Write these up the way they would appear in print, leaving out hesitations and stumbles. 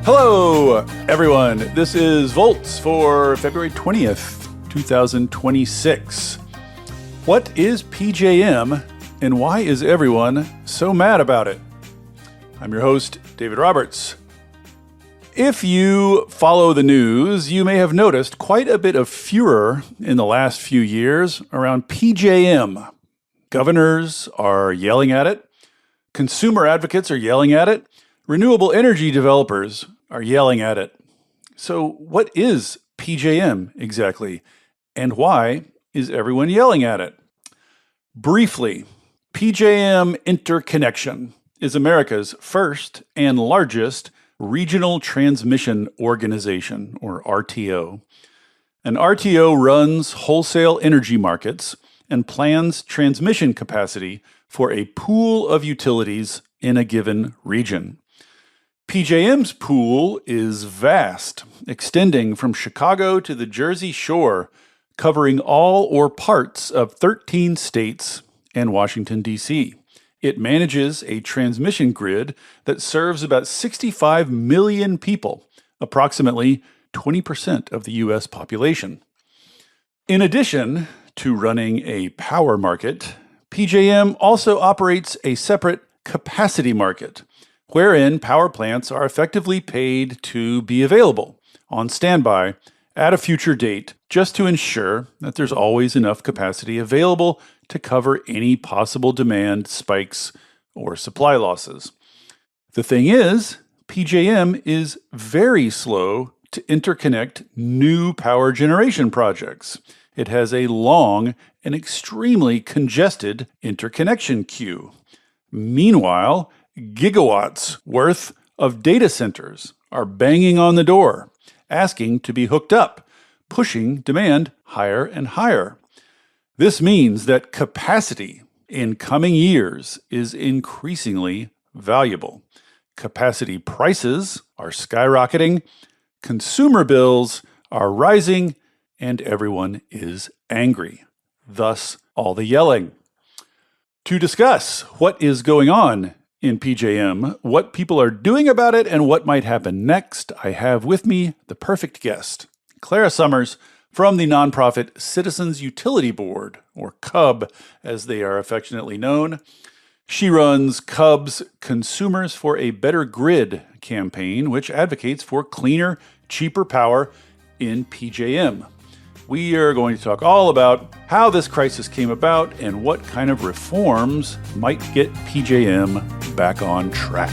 Hello, everyone. This is Volts for February 20th, 2026. What is PJM and why is everyone so mad about it? I'm your host, David Roberts. If you follow the news, you may have noticed quite a bit of furor in the last few years around PJM. Governors are yelling at it. Consumer advocates are yelling at it. Renewable energy developers are yelling at it. So what is PJM exactly? And why is everyone yelling at it? Briefly, PJM Interconnection is America's first and largest regional transmission organization, or RTO. An RTO runs wholesale energy markets and plans transmission capacity for a pool of utilities in a given region. PJM's pool is vast, extending from Chicago to the Jersey Shore, covering all or parts of 13 states and Washington, D.C. It manages a transmission grid that serves about 65 million people, approximately 20% of the U.S. population. In addition to running a power market, PJM also operates a separate capacity market, wherein power plants are effectively paid to be available on standby at a future date just to ensure that there's always enough capacity available to cover any possible demand spikes or supply losses. The thing is, PJM is very slow to interconnect new power generation projects. It has a long and extremely congested interconnection queue. Meanwhile, gigawatts worth of data centers are banging on the door, asking to be hooked up, pushing demand higher and higher. This means that capacity in coming years is increasingly valuable. Capacity prices are skyrocketing, consumer bills are rising, and everyone is angry. Thus, all the yelling. To discuss what is going on in PJM, what people are doing about it, and what might happen next, I have with me the perfect guest, Clara Summers from the nonprofit Citizens Utility Board, or CUB as they are affectionately known. She runs CUB's Consumers for a Better Grid campaign, which advocates for cleaner, cheaper power in PJM. We are going to talk all about how this crisis came about and what kind of reforms might get PJM back on track.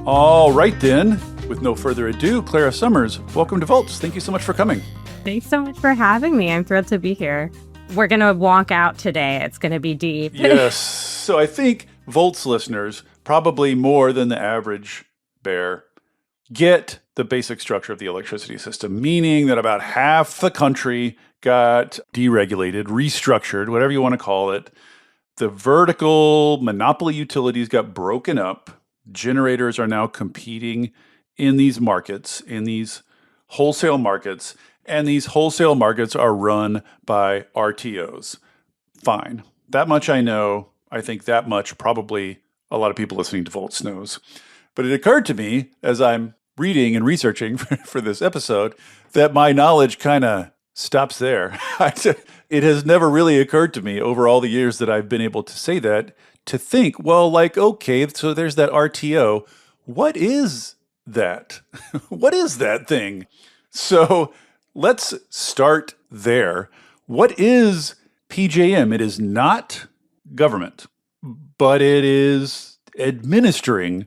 All right then, with no further ado, Clara Summers, welcome to Volts. Thank you so much for coming. Thanks so much for having me. I'm thrilled to be here. We're going to wonk out today. It's going to be deep. Yes. So I think Volts listeners, probably more than the average bear, get the basic structure of the electricity system, meaning that about half the country got deregulated, restructured, whatever you want to call it. The vertical monopoly utilities got broken up. Generators are now competing in these markets, in these wholesale markets. And these wholesale markets are run by RTOs. Fine. That much I know. I think that much probably a lot of people listening to Volts knows. But it occurred to me as I'm reading and researching for this episode that my knowledge kind of stops there. It has never really occurred to me over all the years that I've been able to say that, to think, well, like, okay, so there's that RTO. What is that? What is that thing? So let's start there. What is PJM? It is not government, but it is administering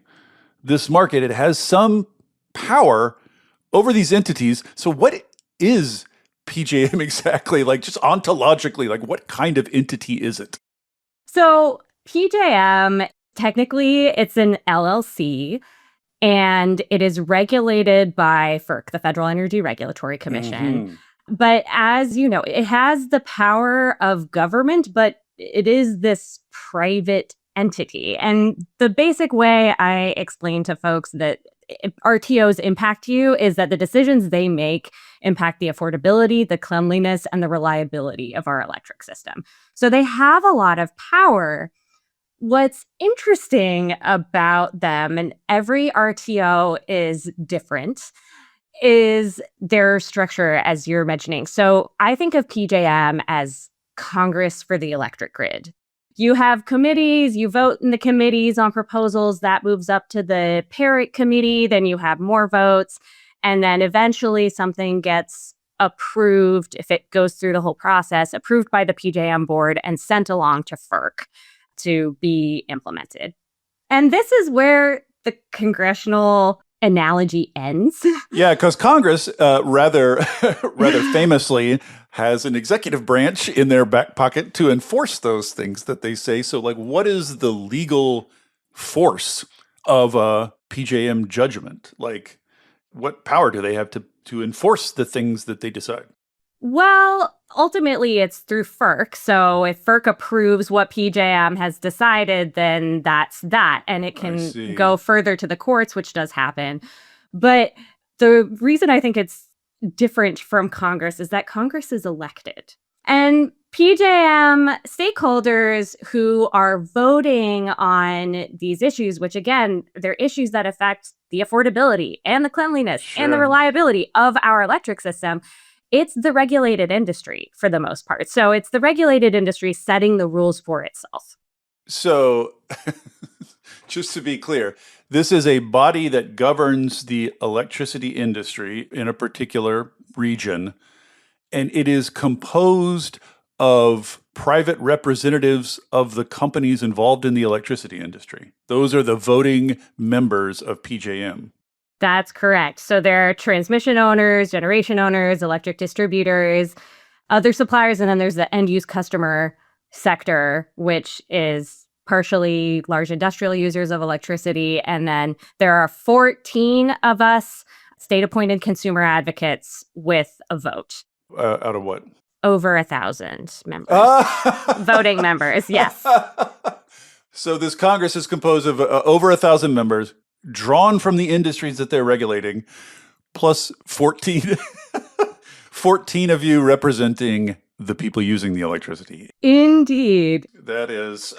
this market. It has some power over these entities. So what is PJM exactly? Like, just ontologically, like, what kind of entity is it? So PJM, technically, it's an LLC. And it is regulated by FERC, the Federal Energy Regulatory Commission. Mm-hmm. But as you know, it has the power of government, but it is this private entity. And the basic way I explain to folks that RTOs impact you is that the decisions they make impact the affordability, the cleanliness, and the reliability of our electric system. So they have a lot of power. What's interesting about them, and every RTO is different, is their structure, as you're mentioning. So I think of PJM as Congress for the electric grid. You have committees, you vote in the committees on proposals, that moves up to the parent committee, then you have more votes, and then eventually something gets approved, if it goes through the whole process, approved by the PJM board and sent along to FERC to be implemented. And this is where the congressional analogy ends. Yeah, because Congress rather famously has an executive branch in their back pocket to enforce those things that they say. So, like, what is the legal force of a PJM judgment? Like, what power do they have to enforce the things that they decide? Well, ultimately, it's through FERC. So if FERC approves what PJM has decided, then that's that. And it can go further to the courts, which does happen. But the reason I think it's different from Congress is that Congress is elected. And PJM stakeholders who are voting on these issues, which again, they're issues that affect the affordability and the cleanliness and the reliability of our electric system, it's the regulated industry for the most part. So it's the regulated industry setting the rules for itself. So just to be clear, this is a body that governs the electricity industry in a particular region, and it is composed of private representatives of the companies involved in the electricity industry. Those are the voting members of PJM. That's correct. So there are transmission owners, generation owners, electric distributors, other suppliers, and then there's the end-use customer sector, which is partially large industrial users of electricity. And then there are 14 of us state-appointed consumer advocates with a vote. Out of what? Over 1,000 members. Voting members, yes. So this Congress is composed of over 1,000 members, drawn from the industries that they're regulating, plus 14 of you representing the people using the electricity. Indeed. That is.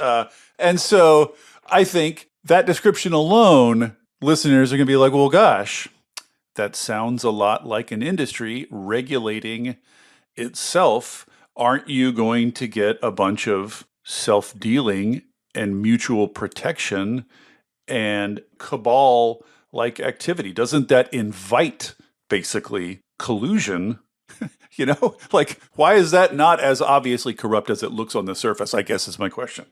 And so I think that description alone, listeners are going to be like, well, gosh, that sounds a lot like an industry regulating itself. Aren't you going to get a bunch of self-dealing and mutual protection and cabal-like activity? Doesn't that invite, basically, collusion? You know, like, why is that not as obviously corrupt as it looks on the surface, I guess is my question.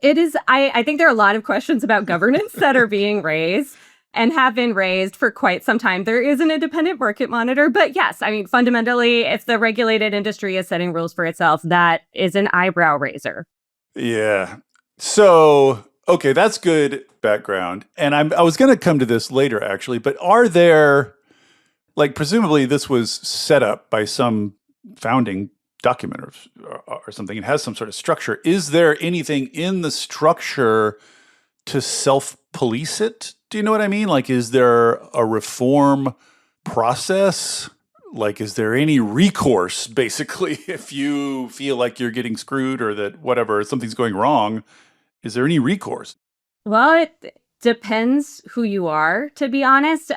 It is. I think there are a lot of questions about governance that are being raised and have been raised for quite some time. There is an independent market monitor, but yes, I mean, fundamentally, if the regulated industry is setting rules for itself, that is an eyebrow raiser. Yeah. So, okay, that's good background. And I was going to come to this later, actually, but are there, like, presumably this was set up by some founding document or something. It has some sort of structure. Is there anything in the structure to self-police it? Do you know what I mean? Like, is there a reform process? Like, is there any recourse, basically, if you feel like you're getting screwed or that whatever, something's going wrong? Is there any recourse? Well, it depends who you are, to be honest,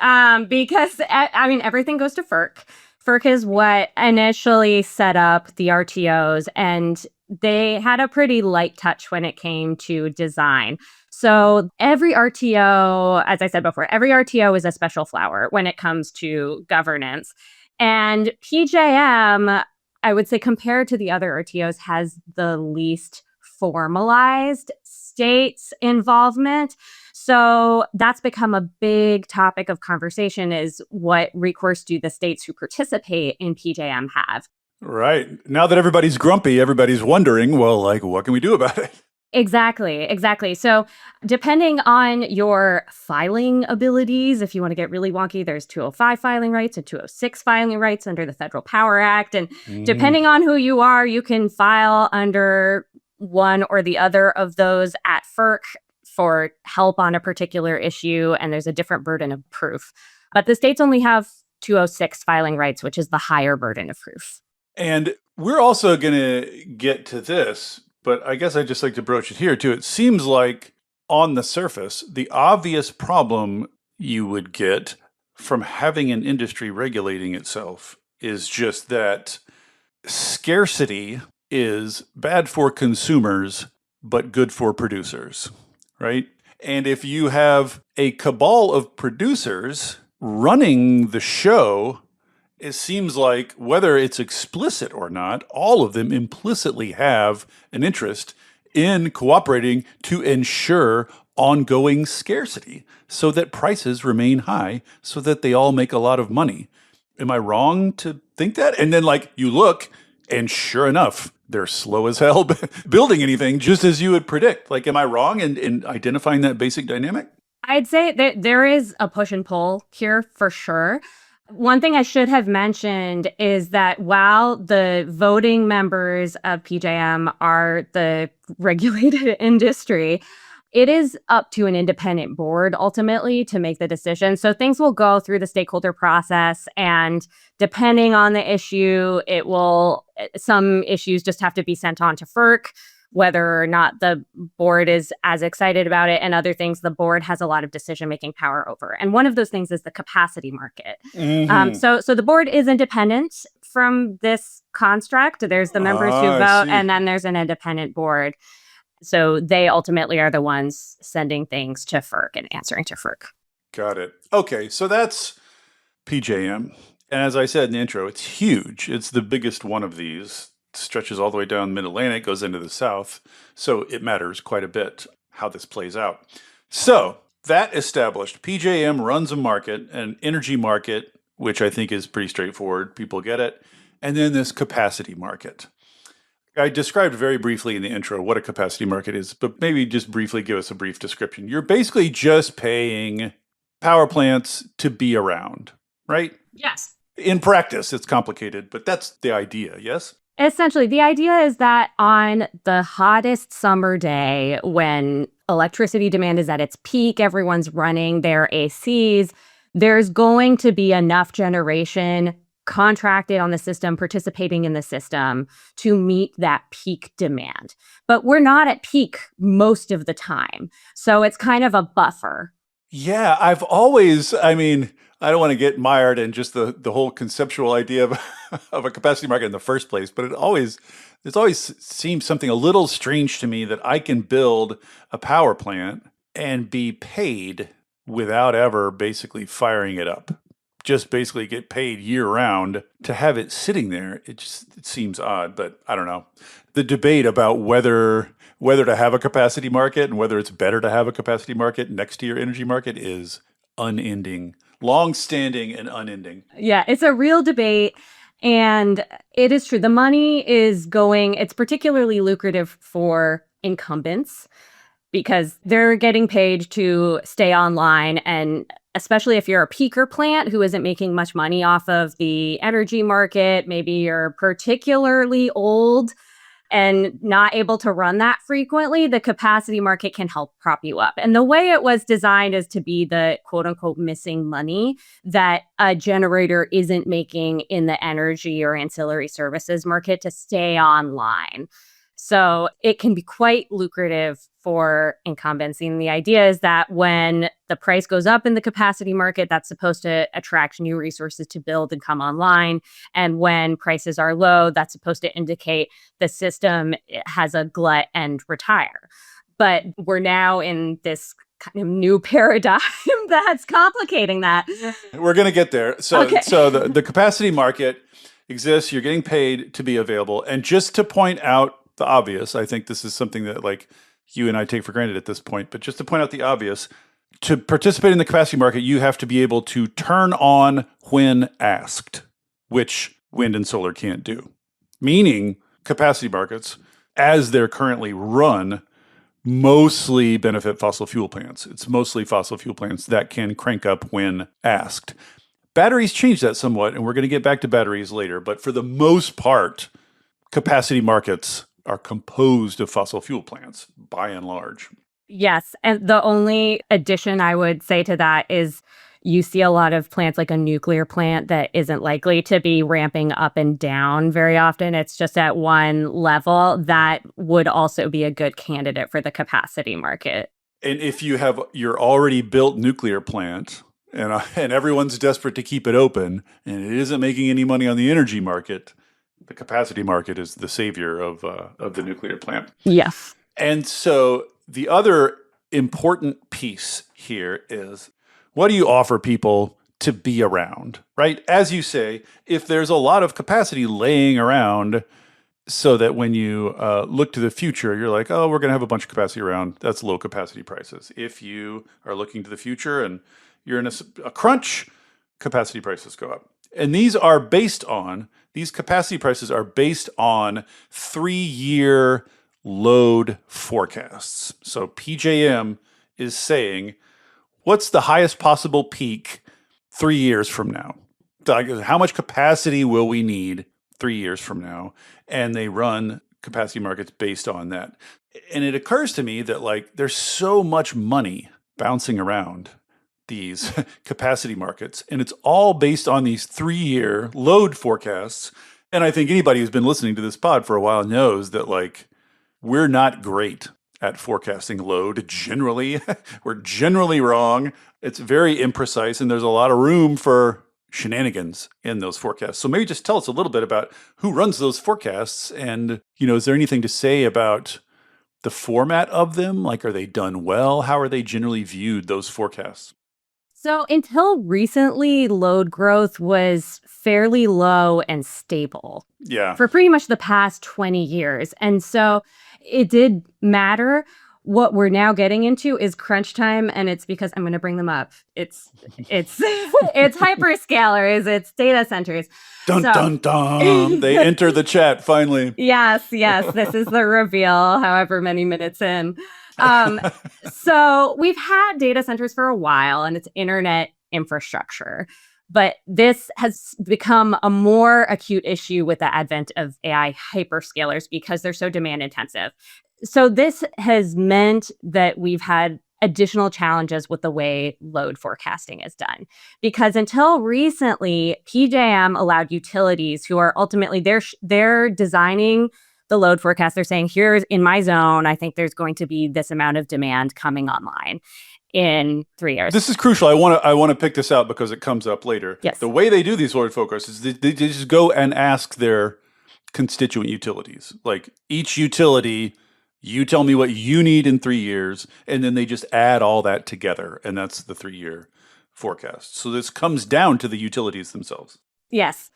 because, I mean, everything goes to FERC. FERC is what initially set up the RTOs, and they had a pretty light touch when it came to design. So every RTO, as I said before, every RTO is a special flower when it comes to governance. And PJM, I would say, compared to the other RTOs, has the least formalized states involvement. So that's become a big topic of conversation, is what recourse do the states who participate in PJM have? Right. Now that everybody's grumpy, everybody's wondering, well, like, what can we do about it? Exactly. So depending on your filing abilities, if you want to get really wonky, there's 205 filing rights and 206 filing rights under the Federal Power Act. And depending on who you are, you can file under one or the other of those at FERC. for help on a particular issue, and there's a different burden of proof. But the states only have 206 filing rights, which is the higher burden of proof. And we're also going to get to this, but I guess I'd just like to broach it here too. It seems like on the surface, the obvious problem you would get from having an industry regulating itself is just that scarcity is bad for consumers, but good for producers, right? And if you have a cabal of producers running the show, it seems like whether it's explicit or not, all of them implicitly have an interest in cooperating to ensure ongoing scarcity so that prices remain high so that they all make a lot of money. Am I wrong to think that? And then like you look and sure enough, they're slow as hell building anything just as you would predict. Like, am I wrong in identifying that basic dynamic? I'd say that there is a push and pull here for sure. One thing I should have mentioned is that while the voting members of PJM are the regulated industry, it is up to an independent board ultimately to make the decision. So things will go through the stakeholder process, and depending on the issue, some issues just have to be sent on to FERC, whether or not the board is as excited about it, and other things the board has a lot of decision-making power over. And one of those things is the capacity market. Mm-hmm. So the board is independent from this construct. There's the members who vote, and then there's an independent board. So they ultimately are the ones sending things to FERC and answering to FERC. Got it. Okay, so that's PJM. And as I said in the intro, it's huge. It's the biggest one of these. Stretches all the way down mid-Atlantic, goes into the south. So it matters quite a bit how this plays out. So that established, PJM runs a market, an energy market, which I think is pretty straightforward. People get it. And then this capacity market. I described very briefly in the intro what a capacity market is, but maybe just briefly give us a brief description. You're basically just paying power plants to be around, right? Yes. In practice, it's complicated, but that's the idea, yes? Essentially, the idea is that on the hottest summer day, when electricity demand is at its peak, everyone's running their ACs, there's going to be enough generation contracted on the system, participating in the system to meet that peak demand. But we're not at peak most of the time. So it's kind of a buffer. Yeah, I don't want to get mired in just the whole conceptual idea of a capacity market in the first place, but it always seems something a little strange to me that I can build a power plant and be paid without ever basically firing it up. Just basically get paid year round to have it sitting there. It seems odd, but I don't know. The debate about whether to have a capacity market and whether it's better to have a capacity market next to your energy market is unending, long-standing and unending. Yeah, it's a real debate. And it is true. The money is going, it's particularly lucrative for incumbents because they're getting paid to stay online. And especially if you're a peaker plant who isn't making much money off of the energy market, maybe you're particularly old and not able to run that frequently, the capacity market can help prop you up. And the way it was designed is to be the quote unquote missing money that a generator isn't making in the energy or ancillary services market to stay online. So it can be quite lucrative for incumbents. And the idea is that when the price goes up in the capacity market, that's supposed to attract new resources to build and come online. And when prices are low, that's supposed to indicate the system has a glut and retire. But we're now in this kind of new paradigm that's complicating that. We're going to get there. So, Okay. So the capacity market exists. You're getting paid to be available. And just to point out the obvious, I think this is something that like you and I take for granted at this point, but just to point out the obvious, to participate in the capacity market, you have to be able to turn on when asked, which wind and solar can't do. Meaning capacity markets, as they're currently run, mostly benefit fossil fuel plants. It's mostly fossil fuel plants that can crank up when asked. Batteries change that somewhat, and we're going to get back to batteries later, but for the most part, capacity markets are composed of fossil fuel plants, by and large. Yes. And the only addition I would say to that is you see a lot of plants like a nuclear plant that isn't likely to be ramping up and down very often. It's just at one level. That would also be a good candidate for the capacity market. And if you have your already built nuclear plant and everyone's desperate to keep it open and it isn't making any money on the energy market, the capacity market is the savior of the nuclear plant. Yes. And so the other important piece here is, what do you offer people to be around, right? As you say, if there's a lot of capacity laying around, so that when you look to the future, you're like, oh, we're going to have a bunch of capacity around. That's low capacity prices. If you are looking to the future and you're in a crunch, capacity prices go up. And these capacity prices are based on 3-year load forecasts. So PJM is saying, what's the highest possible peak 3 years from now? How much capacity will we need 3 years from now? And they run capacity markets based on that. And it occurs to me that there's so much money bouncing around these capacity markets, and it's all based on these 3-year load forecasts. And I think anybody who's been listening to this pod for a while knows that we're not great at forecasting load generally. We're generally wrong. It's very imprecise, and there's a lot of room for shenanigans in those forecasts. So maybe just tell us a little bit about who runs those forecasts, and is there anything to say about the format of them? Are they done well? How are they generally viewed, those forecasts? So until recently, load growth was fairly low and stable. Yeah. For pretty much the past 20 years. And so it did matter. What we're now getting into is crunch time, and it's because I'm going to bring them up. It's it's hyperscalers, it's data centers. Dun dun dun! They enter the chat finally. Yes. This is the reveal. However many minutes in. So we've had data centers for a while, and it's internet infrastructure. But this has become a more acute issue with the advent of AI hyperscalers because they're so demand intensive. So this has meant that we've had additional challenges with the way load forecasting is done. Because until recently, PJM allowed utilities who are ultimately, they're designing the load forecast. They're saying, here's in my zone, I think there's going to be this amount of demand coming online in 3 years. This is crucial. I want to pick this out because it comes up later. Yes. The way they do these load forecasts is they just go and ask their constituent utilities. Each utility, you tell me what you need in 3 years, and then they just add all that together, and that's the 3-year forecast. So this comes down to the utilities themselves. Yes.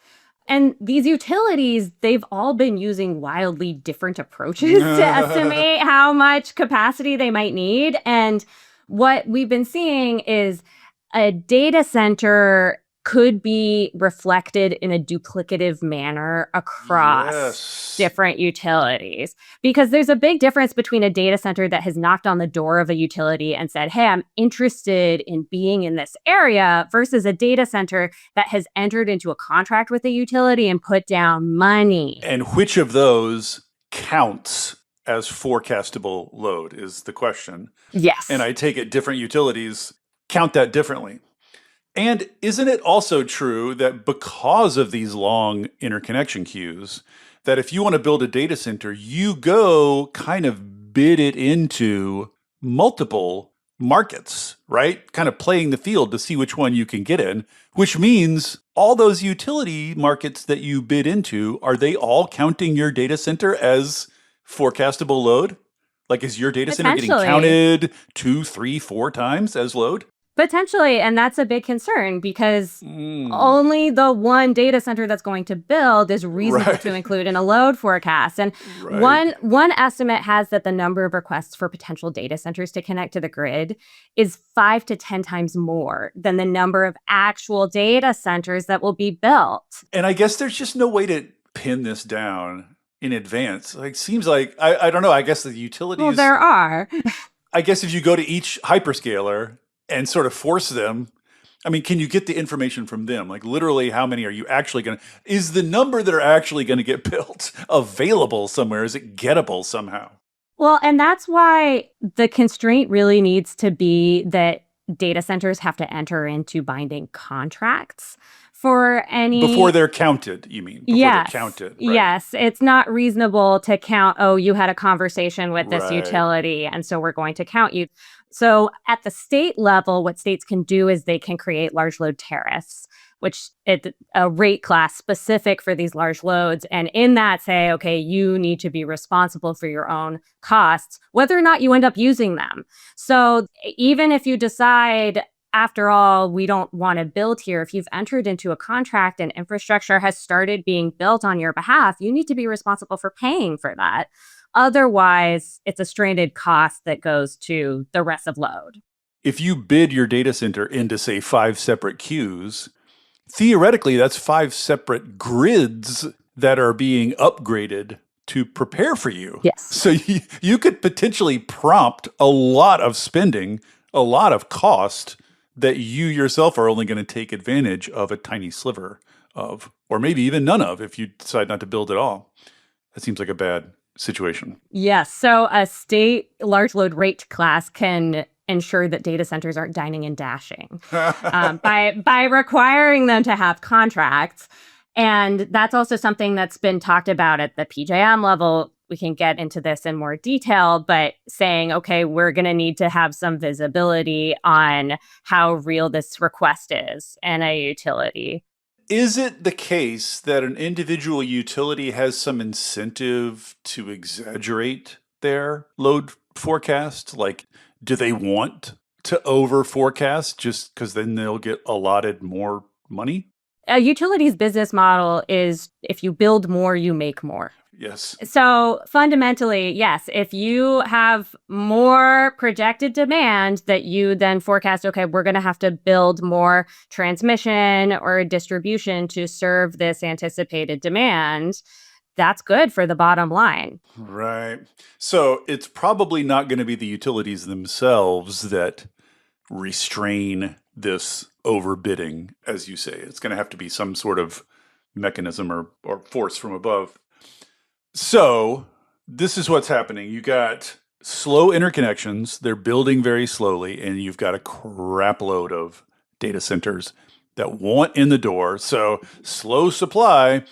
And these utilities, they've all been using wildly different approaches to estimate how much capacity they might need. And what we've been seeing is a data center could be reflected in a duplicative manner across different utilities. Because there's a big difference between a data center that has knocked on the door of a utility and said, hey, I'm interested in being in this area, versus a data center that has entered into a contract with a utility and put down money. And which of those counts as forecastable load is the question. Yes. And I take it different utilities count that differently. And isn't it also true that because of these long interconnection queues, that if you want to build a data center, you go kind of bid it into multiple markets, right? Kind of playing the field to see which one you can get in, which means all those utility markets that you bid into, are they all counting your data center as forecastable load? Is your data center getting counted 2, 3, 4 times as load? Potentially, and that's a big concern because only the one data center that's going to build is reasonable to include in a load forecast. And one estimate has that the number of requests for potential data centers to connect to the grid is 5 to 10 times more than the number of actual data centers that will be built. And I guess there's just no way to pin this down in advance. Seems like, I don't know, I guess the utilities... Well, there are. I guess if you go to each hyperscaler and sort of force them, can you get the information from them? Literally, how many are you actually going to... Is the number that are actually going to get built available somewhere? Is it gettable somehow? Well, and that's why the constraint really needs to be that data centers have to enter into binding contracts for Before any. they're counted, you mean? Before they're Yes. counted, right? Yes. It's not reasonable to count, oh, you had a conversation with this Right. utility, and so we're going to count you. So at the state level, what states can do is they can create large load tariffs, which is a rate class specific for these large loads. And in that, say, okay, you need to be responsible for your own costs, whether or not you end up using them. So even if you decide, after all, we don't want to build here. If you've entered into a contract and infrastructure has started being built on your behalf, you need to be responsible for paying for that. Otherwise, it's a stranded cost that goes to the rest of load. If you bid your data center into, say, 5 separate queues, theoretically, that's 5 separate grids that are being upgraded to prepare for you. Yes. So you could potentially prompt a lot of spending, a lot of cost that you yourself are only going to take advantage of a tiny sliver of, or maybe even none of, if you decide not to build at all. That seems like a bad situation. Yes. So a state large load rate class can ensure that data centers aren't dining and dashing by requiring them to have contracts. And that's also something that's been talked about at the PJM level. We can get into this in more detail, but saying, okay, we're going to need to have some visibility on how real this request is in a utility. Is it the case that an individual utility has some incentive to exaggerate their load forecast? Like, do they want to over forecast just because then they'll get allotted more money? A utility's business model is if you build more, you make more. Yes. So fundamentally, yes, if you have more projected demand that you then forecast, okay, we're going to have to build more transmission or distribution to serve this anticipated demand, that's good for the bottom line. Right. So it's probably not going to be the utilities themselves that restrain this overbidding, as you say. It's going to have to be some sort of mechanism or force from above. So this is what's happening. You got slow interconnections. They're building very slowly, and you've got a crap load of data centers that want in the door. So slow supply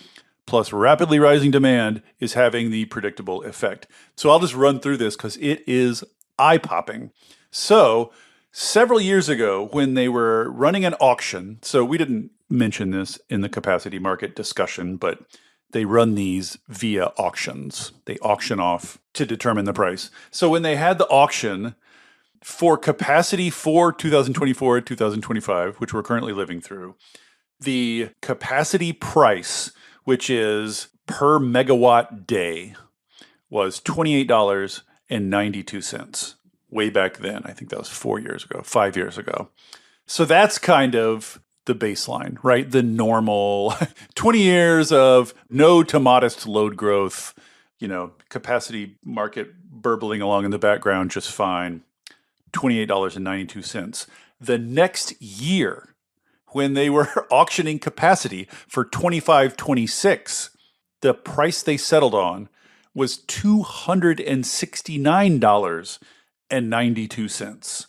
plus rapidly rising demand is having the predictable effect. So I'll just run through this because it is eye-popping. So several years ago, when they were running an auction, so we didn't mention this in the capacity market discussion, but they run these via auctions. They auction off to determine the price. So when they had the auction for capacity for 2024 and 2025, which we're currently living through, the capacity price, which is per megawatt day, was $28.92. Way back then. I think that was 4 years ago, 5 years ago. So that's kind of the baseline, right? The normal 20 years of no to modest load growth, capacity market burbling along in the background just fine. $28.92. The next year, when they were auctioning capacity for 25-26, the price they settled on was $269.92.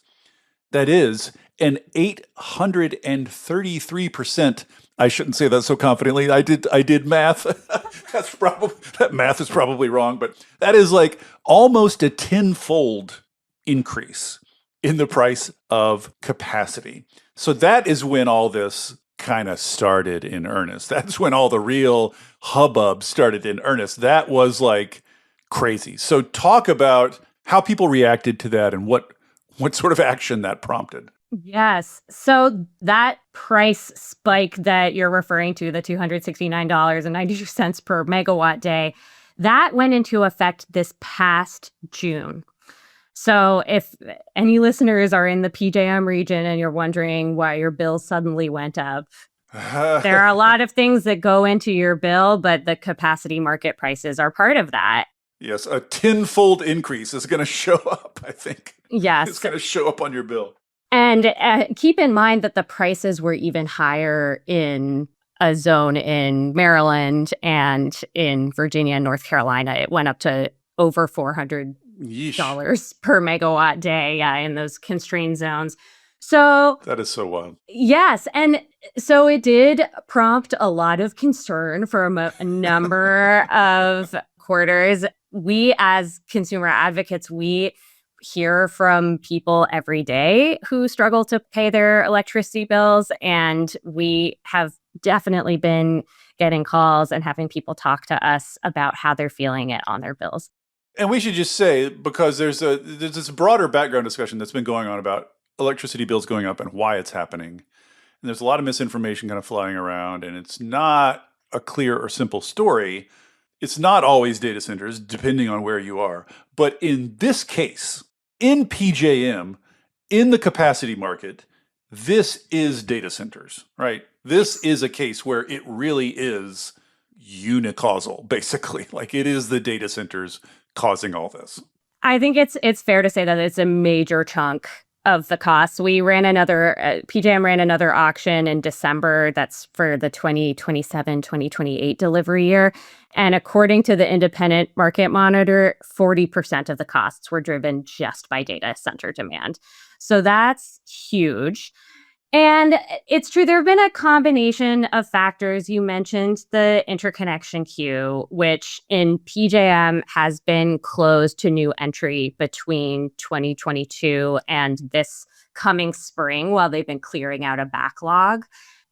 That is an 833%. I shouldn't say that so confidently. I did math. That math is probably wrong, but that is like almost a tenfold increase in the price of capacity. So that is when all this kind of started in earnest. That's when all the real hubbub started in earnest. That was like crazy. So talk about how people reacted to that and what sort of action that prompted. Yes. So that price spike that you're referring to, the $269.92 per megawatt day, that went into effect this past June. So if any listeners are in the PJM region and you're wondering why your bill suddenly went up, there are a lot of things that go into your bill, but the capacity market prices are part of that. Yes, a tenfold increase is going to show up, I think. Yes. It's going to show up on your bill. And keep in mind that the prices were even higher in a zone in Maryland and in Virginia and North Carolina. It went up to over $400 Yeesh. per megawatt day, in those constrained zones. So That is so wild. yes, and so it did prompt a lot of concern for a number of quarters. We, as consumer advocates, we hear from people every day who struggle to pay their electricity bills, and we have definitely been getting calls and having people talk to us about how they're feeling it on their bills. And we should just say, because there's this broader background discussion that's been going on about electricity bills going up and why it's happening. And there's a lot of misinformation kind of flying around, and it's not a clear or simple story. It's not always data centers, depending on where you are. But in this case, in PJM, in the capacity market, this is data centers, right? This is a case where it really is unicausal, basically. Like, it is the data centers causing all this. I think it's fair to say that it's a major chunk of the cost. We ran another, PJM ran another auction in December that's for the 2027-2028 delivery year. And according to the independent market monitor, 40% of the costs were driven just by data center demand. So that's huge. And it's true, there have been a combination of factors. You mentioned the interconnection queue, which in PJM has been closed to new entry between 2022 and this coming spring while they've been clearing out a backlog.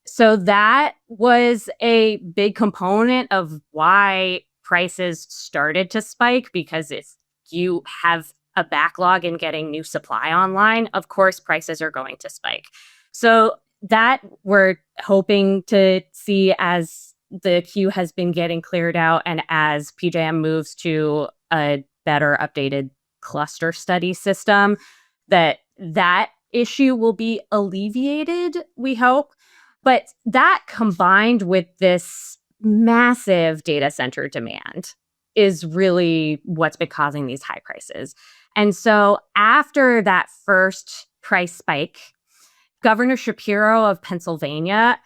So that was a big component of why prices started to spike, because if you have a backlog in getting new supply online, of course, prices are going to spike. So that we're hoping to see as the queue has been getting cleared out and as PJM moves to a better updated cluster study system, that issue will be alleviated, we hope. But that combined with this massive data center demand is really what's been causing these high prices. And so after that first price spike, Governor Shapiro of Pennsylvania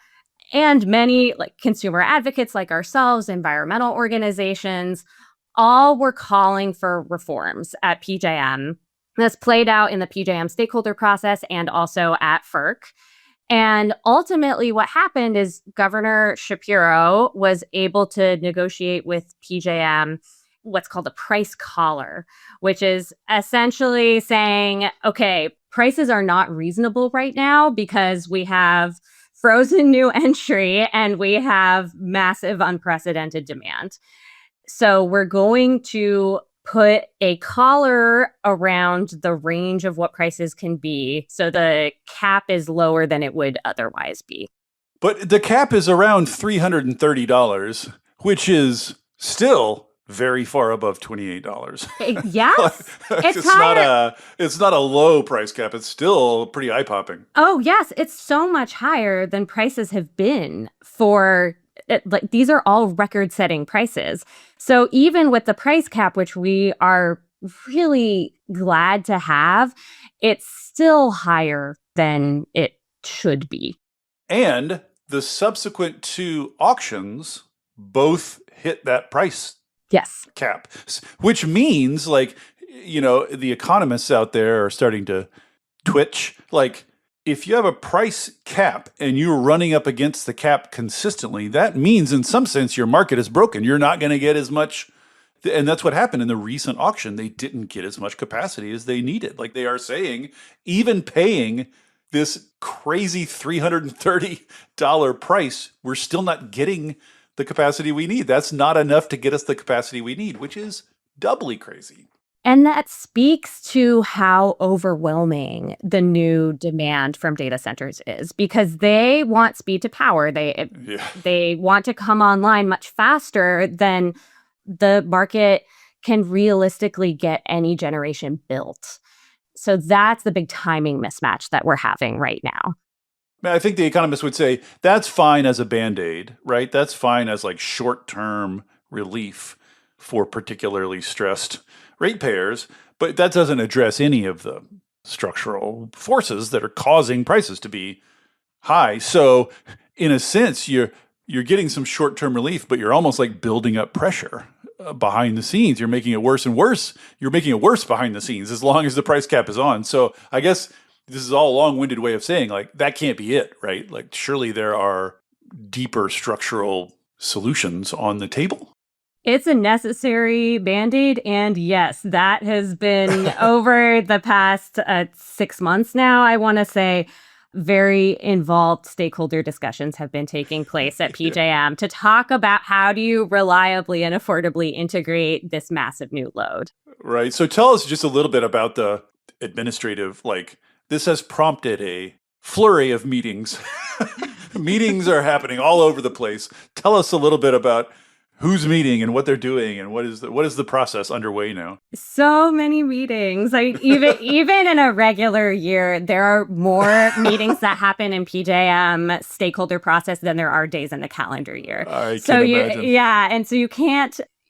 and many consumer advocates like ourselves, environmental organizations, all were calling for reforms at PJM. This played out in the PJM stakeholder process and also at FERC. And ultimately what happened is Governor Shapiro was able to negotiate with PJM what's called a price collar, which is essentially saying, okay, prices are not reasonable right now because we have frozen new entry and we have massive unprecedented demand. So we're going to put a collar around the range of what prices can be, so the cap is lower than it would otherwise be. But the cap is around $330, which is still very far above $28. Yes. It's not a low price cap. It's still pretty eye-popping. Oh, yes. It's so much higher than prices have been for, these are all record-setting prices. So even with the price cap, which we are really glad to have, it's still higher than it should be. And the subsequent two auctions both hit that price cap, which means the economists out there are starting to twitch. Like, if you have a price cap and you're running up against the cap consistently, that means in some sense your market is broken. You're not going to get as much. And that's what happened in the recent auction. They didn't get as much capacity as they needed. Like they are saying, even paying this crazy $330 price, we're still not getting the capacity we need. That's not enough to get us the capacity we need, which is doubly crazy. And that speaks to how overwhelming the new demand from data centers is, because they want speed to power. They want to come online much faster than the market can realistically get any generation built. So that's the big timing mismatch that we're having right now. I think the economists would say that's fine as a Band-Aid, right? That's fine as short-term relief for particularly stressed ratepayers, but that doesn't address any of the structural forces that are causing prices to be high. So in a sense, you're getting some short-term relief, but you're almost building up pressure behind the scenes. You're making it worse and worse. You're making it worse behind the scenes as long as the price cap is on. So I guess this is all a long-winded way of saying, like, that can't be it, right? Like, surely there are deeper structural solutions on the table. It's a necessary Band-Aid, and yes, that has been over the past 6 months now, I want to say. Very involved stakeholder discussions have been taking place at PJM to talk about how do you reliably and affordably integrate this massive new load. Right. So tell us just a little bit about the administrative, like, this has prompted a flurry of meetings. Meetings are happening all over the place. Tell us a little bit about who's meeting and what they're doing and what is the process underway now? So many meetings. Like even in a regular year, there are more meetings that happen in PJM stakeholder process than there are days in the calendar year. I can imagine. And so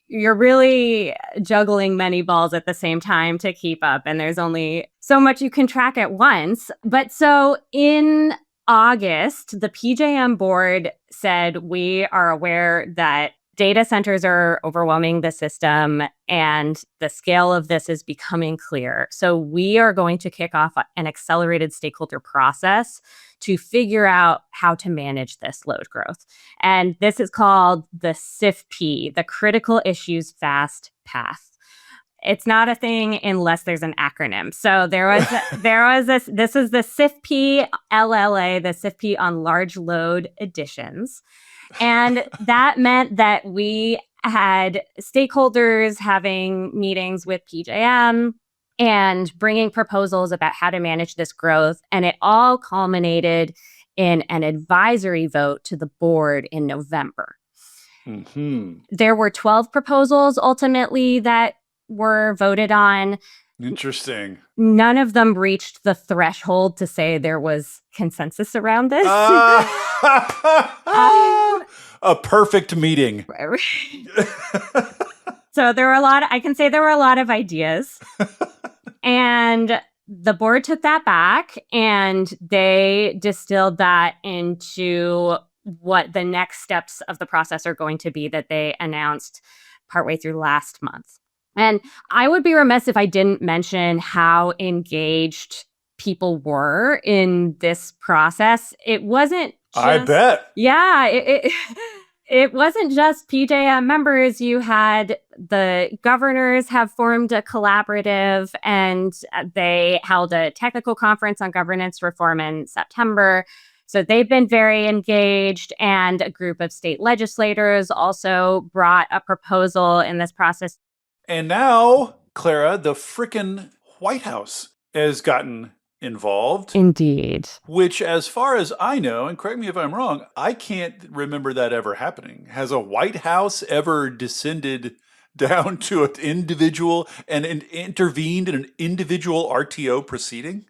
you're really juggling many balls at the same time to keep up, and there's only so much you can track at once. But so in August, the PJM board said, we are aware that data centers are overwhelming the system and the scale of this is becoming clear. So we are going to kick off an accelerated stakeholder process to figure out how to manage this load growth. And this is called the CIFP, the Critical Issues Fast Path. It's not a thing unless there's an acronym. So this is the CIFP LLA, the CIFP on large load additions. And that meant that we had stakeholders having meetings with PJM and bringing proposals about how to manage this growth. And it all culminated in an advisory vote to the board in November. Mm-hmm. There were 12 proposals ultimately that were voted on. Interesting. None of them reached the threshold to say there was consensus around this. A perfect meeting. So there were a lot of ideas. And the board took that back and they distilled that into what the next steps of the process are going to be that they announced partway through last month. And I would be remiss if I didn't mention how engaged people were in this process. It wasn't just, I bet. Yeah, it wasn't just PJM members. You had the governors have formed a collaborative and they held a technical conference on governance reform in September. So they've been very engaged, and a group of state legislators also brought a proposal in this process. And now, Clara, the frickin' White House has gotten involved. Indeed. Which, as far as I know, and correct me if I'm wrong, I can't remember that ever happening. Has a White House ever descended down to an individual and intervened in an individual RTO proceeding?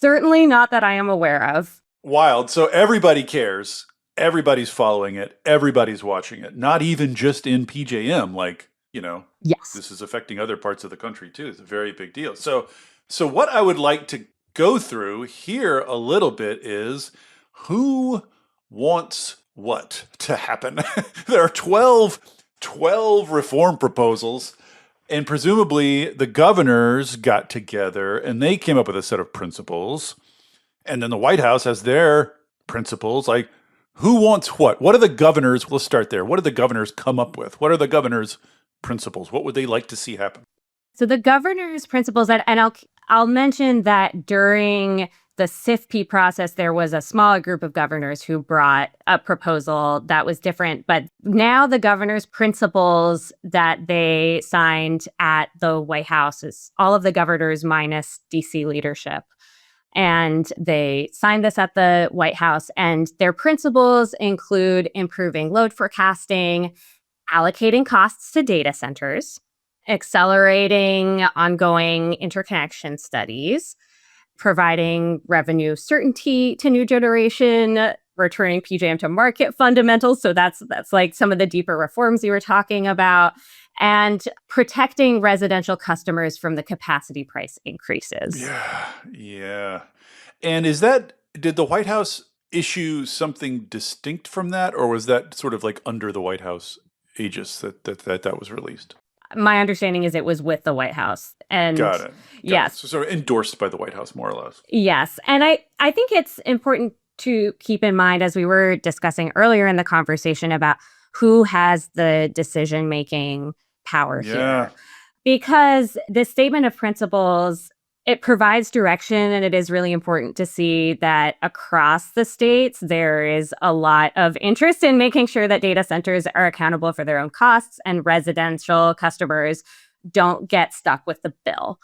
Certainly not that I am aware of. Wild. So everybody cares. Everybody's following it. Everybody's watching it. Not even just in PJM, like, Yes. This is affecting other parts of the country too. It's a very big deal. So what I would like to go through here a little bit is who wants what to happen. There are 12 reform proposals, and presumably the governors got together and they came up with a set of principles. And then the White House has their principles, like who wants what? What are the governors? Let's start there. What do the governors come up with? What are the governors' principles? What would they like to see happen? So the governor's principles, and I'll mention that during the CIFP process, there was a small group of governors who brought a proposal that was different. But now the governor's principles that they signed at the White House is all of the governors minus DC leadership. And they signed this at the White House. And their principles include improving load forecasting, allocating costs to data centers, accelerating ongoing interconnection studies, providing revenue certainty to new generation, returning PJM to market fundamentals. So that's like some of the deeper reforms you were talking about, and protecting residential customers from the capacity price increases. Yeah. And did the White House issue something distinct from that, or was that sort of like under the White House aegis that was released? My understanding is it was with the White House. And Got it. yes. So sort of endorsed by the White House, more or less. Yes. And I think it's important to keep in mind, as we were discussing earlier in the conversation, about who has the decision-making power here. Because the statement of principles, it provides direction, and it is really important to see that across the states, there is a lot of interest in making sure that data centers are accountable for their own costs and residential customers don't get stuck with the bill.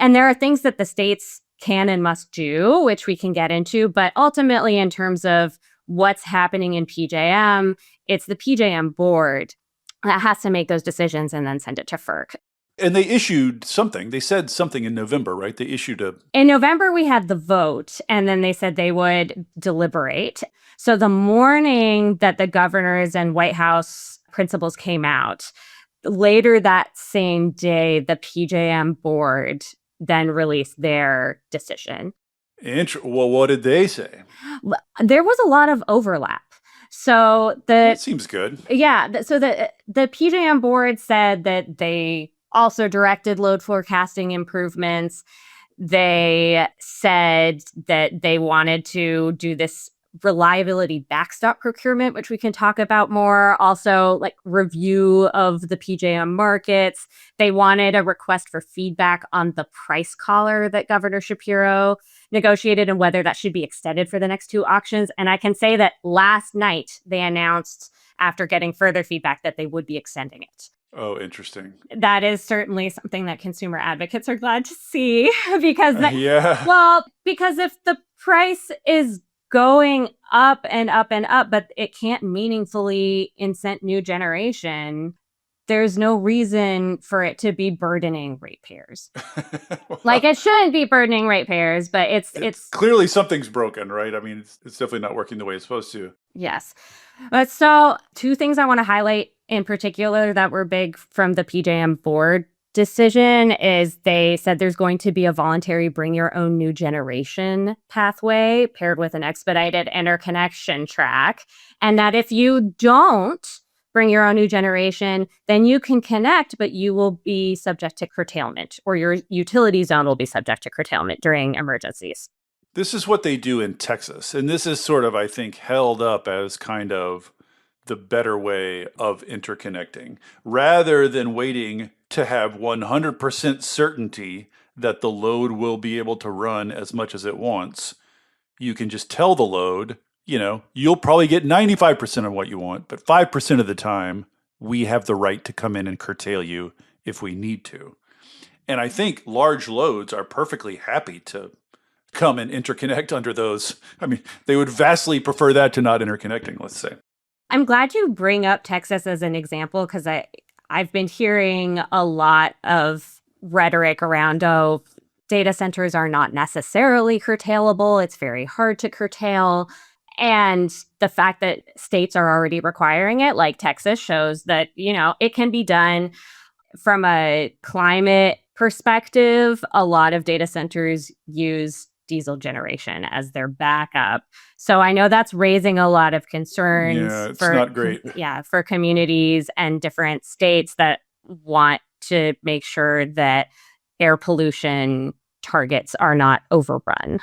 And there are things that the states can and must do, which we can get into. But ultimately, in terms of what's happening in PJM, it's the PJM board that has to make those decisions and then send it to FERC. And they issued something. They said something in November, right? They issued a... In November, we had the vote, and then they said they would deliberate. So the morning that the governors and White House principals came out, later that same day, the PJM board then released their decision. Well, what did they say? There was a lot of overlap. So that seems good. Yeah. So the PJM board said that they also directed load forecasting improvements. They said that they wanted to do this reliability backstop procurement, which we can talk about more. Also, like review of the PJM markets. They wanted a request for feedback on the price collar that Governor Shapiro negotiated and whether that should be extended for the next two auctions. And I can say that last night they announced, after getting further feedback, that they would be extending it. Oh, interesting. That is certainly something that consumer advocates are glad to see because because if the price is going up and up and up, but it can't meaningfully incent new generation, there's no reason for it to be burdening ratepayers. Like, it shouldn't be burdening ratepayers, but it's clearly something's broken, right? I mean, it's definitely not working the way it's supposed to. Yes. But so two things I want to highlight in particular that were big from the PJM board decision is they said there's going to be a voluntary bring your own new generation pathway paired with an expedited interconnection track. And that if you don't bring your own new generation, then you can connect, but you will be subject to curtailment, or your utility zone will be subject to curtailment during emergencies. This is what they do in Texas. And this is sort of, I think, held up as kind of the better way of interconnecting. Rather than waiting to have 100% certainty that the load will be able to run as much as it wants, you can just tell the load, you'll probably get 95% of what you want, but 5% of the time, we have the right to come in and curtail you if we need to. And I think large loads are perfectly happy to come and interconnect under those. I mean, they would vastly prefer that to not interconnecting, let's say. I'm glad you bring up Texas as an example, because I've been hearing a lot of rhetoric around, data centers are not necessarily curtailable. It's very hard to curtail. And the fact that states are already requiring it, like Texas, shows that, it can be done. From a climate perspective, a lot of data centers use diesel generation as their backup. So I know that's raising a lot of concerns. Yeah, it's not great. Yeah, for communities and different states that want to make sure that air pollution targets are not overrun.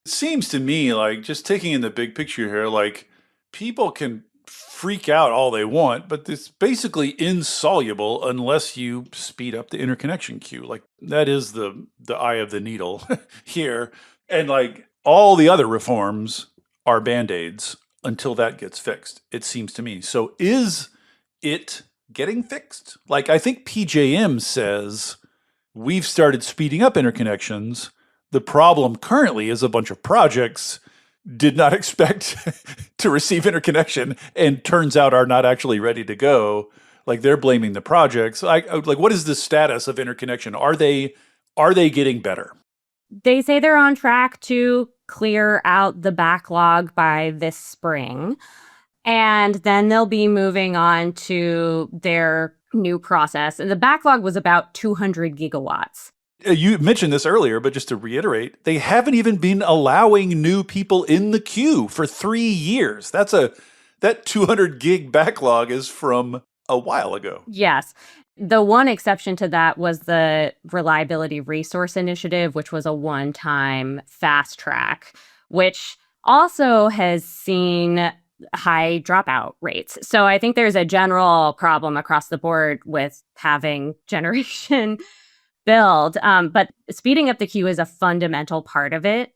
It seems to me like, just taking in the big picture here, like people can freak out all they want, but it's basically insoluble unless you speed up the interconnection queue. Like, that is the eye of the needle here. And like all the other reforms are Band-Aids until that gets fixed, it seems to me. So is it getting fixed? Like, I think PJM says we've started speeding up interconnections. The problem currently is a bunch of projects did not expect to receive interconnection and turns out are not actually ready to go. Like, they're blaming the projects. Like, what is the status of interconnection? Are they getting better? They say they're on track to clear out the backlog by this spring. And then they'll be moving on to their new process. And the backlog was about 200 gigawatts. You mentioned this earlier, but just to reiterate, they haven't even been allowing new people in the queue for 3 years. That 200 gig backlog is from a while ago. Yes. The one exception to that was the Reliability Resource Initiative, which was a one-time fast track, which also has seen high dropout rates. So I think there's a general problem across the board with having generation build. But speeding up the queue is a fundamental part of it.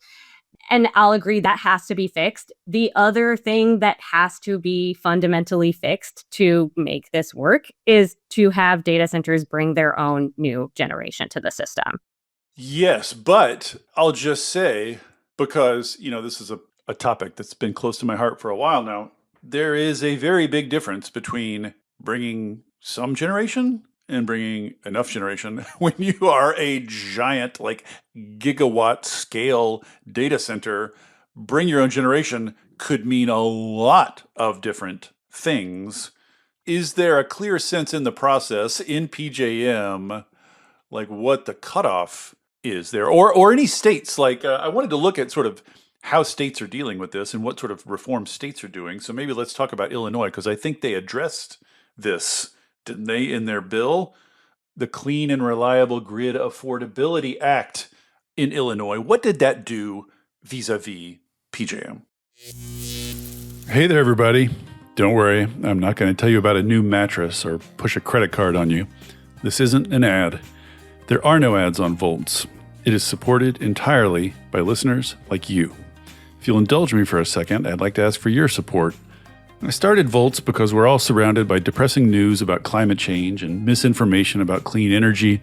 And I'll agree that has to be fixed. The other thing that has to be fundamentally fixed to make this work is to have data centers bring their own new generation to the system. Yes, but I'll just say, because, this is a topic that's been close to my heart for a while now, there is a very big difference between bringing some generation and bringing enough generation when you are a giant, like gigawatt scale data center. Bring your own generation could mean a lot of different things. Is there a clear sense in the process in PJM, like what the cutoff is there, or any states? Like I wanted to look at sort of how states are dealing with this and what sort of reform states are doing. So maybe let's talk about Illinois, because I think they addressed this, didn't they, in their bill? The Clean and Reliable Grid Affordability Act in Illinois. What did that do vis-a-vis PJM? Hey there, everybody. Don't worry, I'm not going to tell you about a new mattress or push a credit card on you. This isn't an ad. There are no ads on Volts. It is supported entirely by listeners like you. If you'll indulge me for a second, I'd like to ask for your support. I started Volts because we're all surrounded by depressing news about climate change and misinformation about clean energy,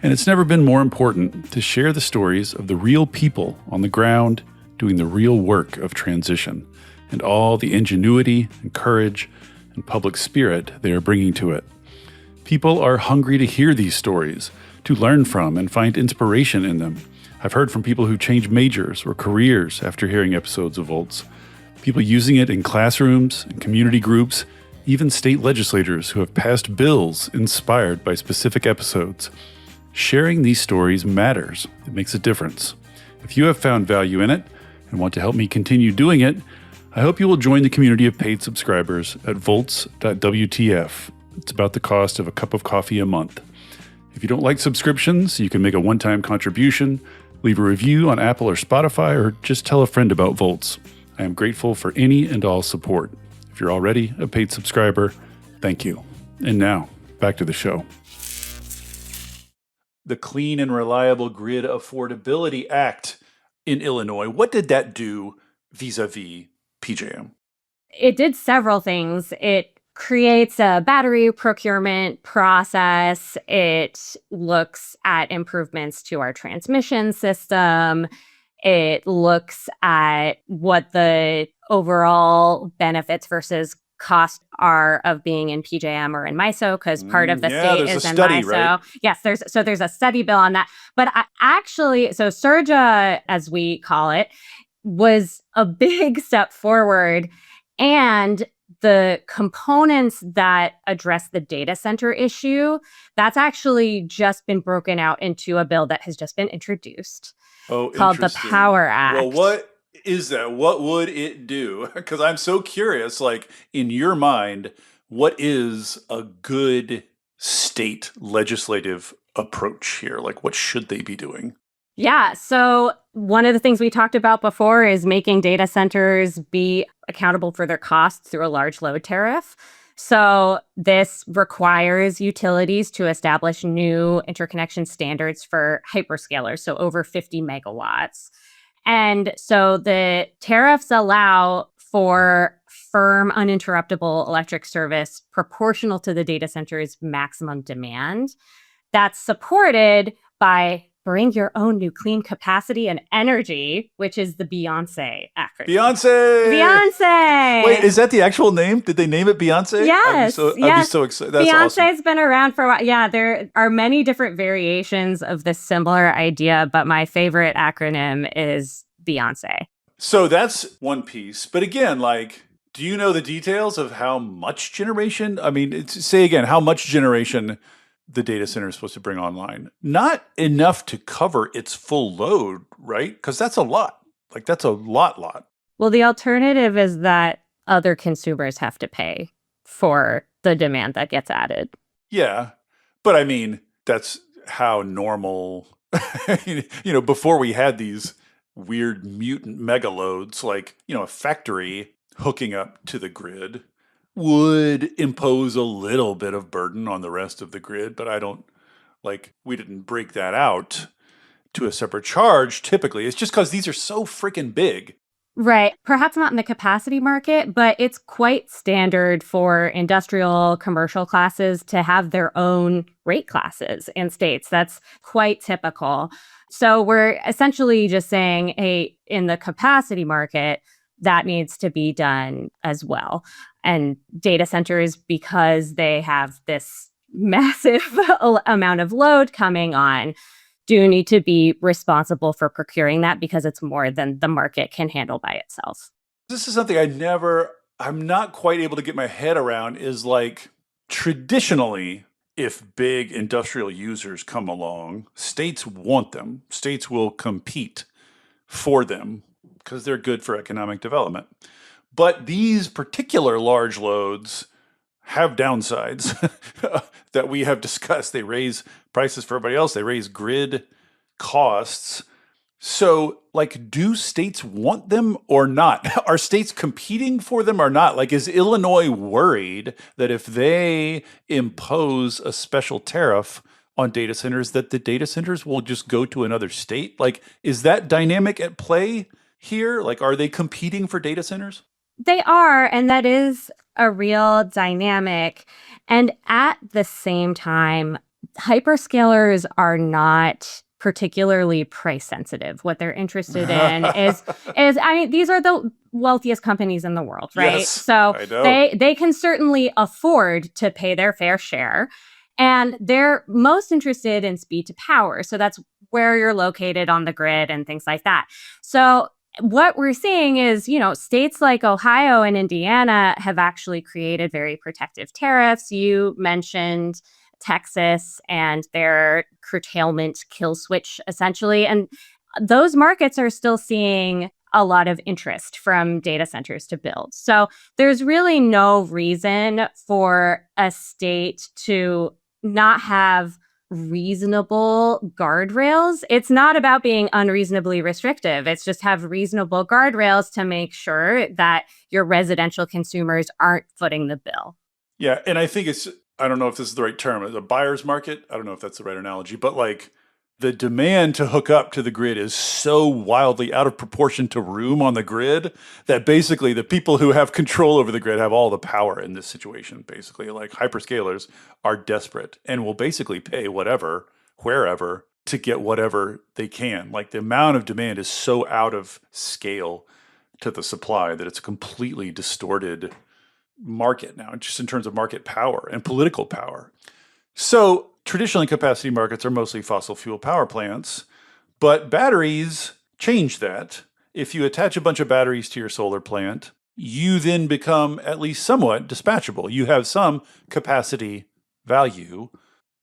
and it's never been more important to share the stories of the real people on the ground doing the real work of transition, and all the ingenuity and courage and public spirit they are bringing to it. People are hungry to hear these stories, to learn from and find inspiration in them. I've heard from people who change majors or careers after hearing episodes of Volts. People using it in classrooms and community groups, even state legislators who have passed bills inspired by specific episodes. Sharing these stories matters. It makes a difference. If you have found value in it and want to help me continue doing it, I hope you will join the community of paid subscribers at volts.wtf. It's about the cost of a cup of coffee a month. If you don't like subscriptions, you can make a one-time contribution, leave a review on Apple or Spotify, or just tell a friend about Volts. I am grateful for any and all support. If you're already a paid subscriber, thank you. And now, back to the show. The Clean and Reliable Grid Affordability Act in Illinois. What did that do vis-a-vis PJM? It did several things. It creates a battery procurement process. It looks at improvements to our transmission system. It looks at what the overall benefits versus cost are of being in PJM or in MISO, because part of the state is in MISO. Right? Yes, there's a study bill on that. But so SURJA, as we call it, was a big step forward. And the components that address the data center issue, that's actually just been broken out into a bill that has just been introduced. Called the Power Act. Well, what is that? What would it do? Because I'm so curious, like, in your mind, what is a good state legislative approach here? Like, what should they be doing? Yeah, so one of the things we talked about before is making data centers be accountable for their costs through a large load tariff. So this requires utilities to establish new interconnection standards for hyperscalers, so over 50 megawatts. And so the tariffs allow for firm, uninterruptible electric service proportional to the data center's maximum demand. That's supported by Bring Your Own New Clean Capacity and Energy, which is the Beyonce acronym. Beyonce! Wait, is that the actual name? Did they name it Beyonce? Yes. I'd be so excited. That's Beyonce's awesome. Been around for a while. Yeah, there are many different variations of this similar idea, but my favorite acronym is Beyonce. So that's one piece. But again, like, do you know the details of how much generation? I mean, say again, how much generation the data center is supposed to bring online? Not enough to cover its full load, right? Because that's a lot. Like, that's a lot. Well, the alternative is that other consumers have to pay for the demand that gets added. Yeah. But I mean, that's how normal, before we had these weird mutant megaloads, like, a factory hooking up to the grid would impose a little bit of burden on the rest of the grid, but we didn't break that out to a separate charge typically. It's just because these are so freaking big. Right. Perhaps not in the capacity market, but it's quite standard for industrial commercial classes to have their own rate classes in states. That's quite typical. So we're essentially just saying, hey, in the capacity market, that needs to be done as well. And data centers, because they have this massive amount of load coming on, do need to be responsible for procuring that because it's more than the market can handle by itself. This is something I'm not quite able to get my head around is like traditionally, if big industrial users come along, states want them. States will compete for them because they're good for economic development. But these particular large loads have downsides that we have discussed. They raise prices for everybody else. They raise grid costs. So, do states want them or not? Are states competing for them or not? Is Illinois worried that if they impose a special tariff on data centers, that the data centers will just go to another state? Is that dynamic at play here? Are they competing for data centers? They are, and that is a real dynamic. And at the same time, hyperscalers are not particularly price sensitive. What they're interested in is I mean, these are the wealthiest companies in the world, right? Yes, so I know. they can certainly afford to pay their fair share. And they're most interested in speed to power. So that's where you're located on the grid and things like that. So what we're seeing is, states like Ohio and Indiana have actually created very protective tariffs. You mentioned Texas and their curtailment kill switch, essentially. And those markets are still seeing a lot of interest from data centers to build. So there's really no reason for a state to not have reasonable guardrails. It's not about being unreasonably restrictive. It's just have reasonable guardrails to make sure that your residential consumers aren't footing the bill. Yeah, and I think I don't know if this is the right term, the buyer's market. I don't know if that's the right analogy, but the demand to hook up to the grid is so wildly out of proportion to room on the grid that basically the people who have control over the grid have all the power in this situation. Basically, hyperscalers are desperate and will basically pay whatever, wherever, to get whatever they can. The amount of demand is so out of scale to the supply that it's a completely distorted market now, just in terms of market power and political power. So traditionally, capacity markets are mostly fossil fuel power plants, but batteries change that. If you attach a bunch of batteries to your solar plant, you then become at least somewhat dispatchable. You have some capacity value.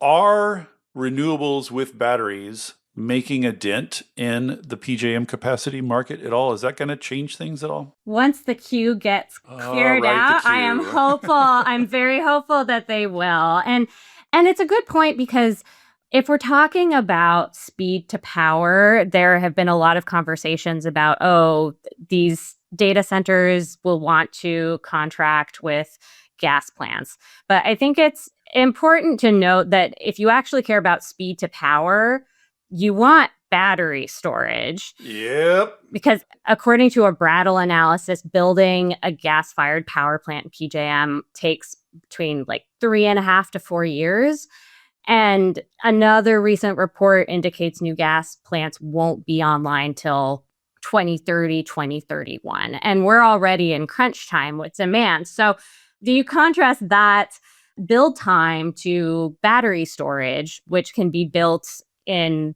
Are renewables with batteries making a dent in the PJM capacity market at all? Is that going to change things at all? Once the queue gets cleared out, I am hopeful. I'm very hopeful that they will. And it's a good point because if we're talking about speed to power, there have been a lot of conversations about, these data centers will want to contract with gas plants. But I think it's important to note that if you actually care about speed to power, you want battery storage. Yep. Because according to a Brattle analysis, building a gas-fired power plant in PJM takes between 3.5 to 4 years. And another recent report indicates new gas plants won't be online till 2030, 2031. And we're already in crunch time with demand. So do you contrast that build time to battery storage, which can be built in,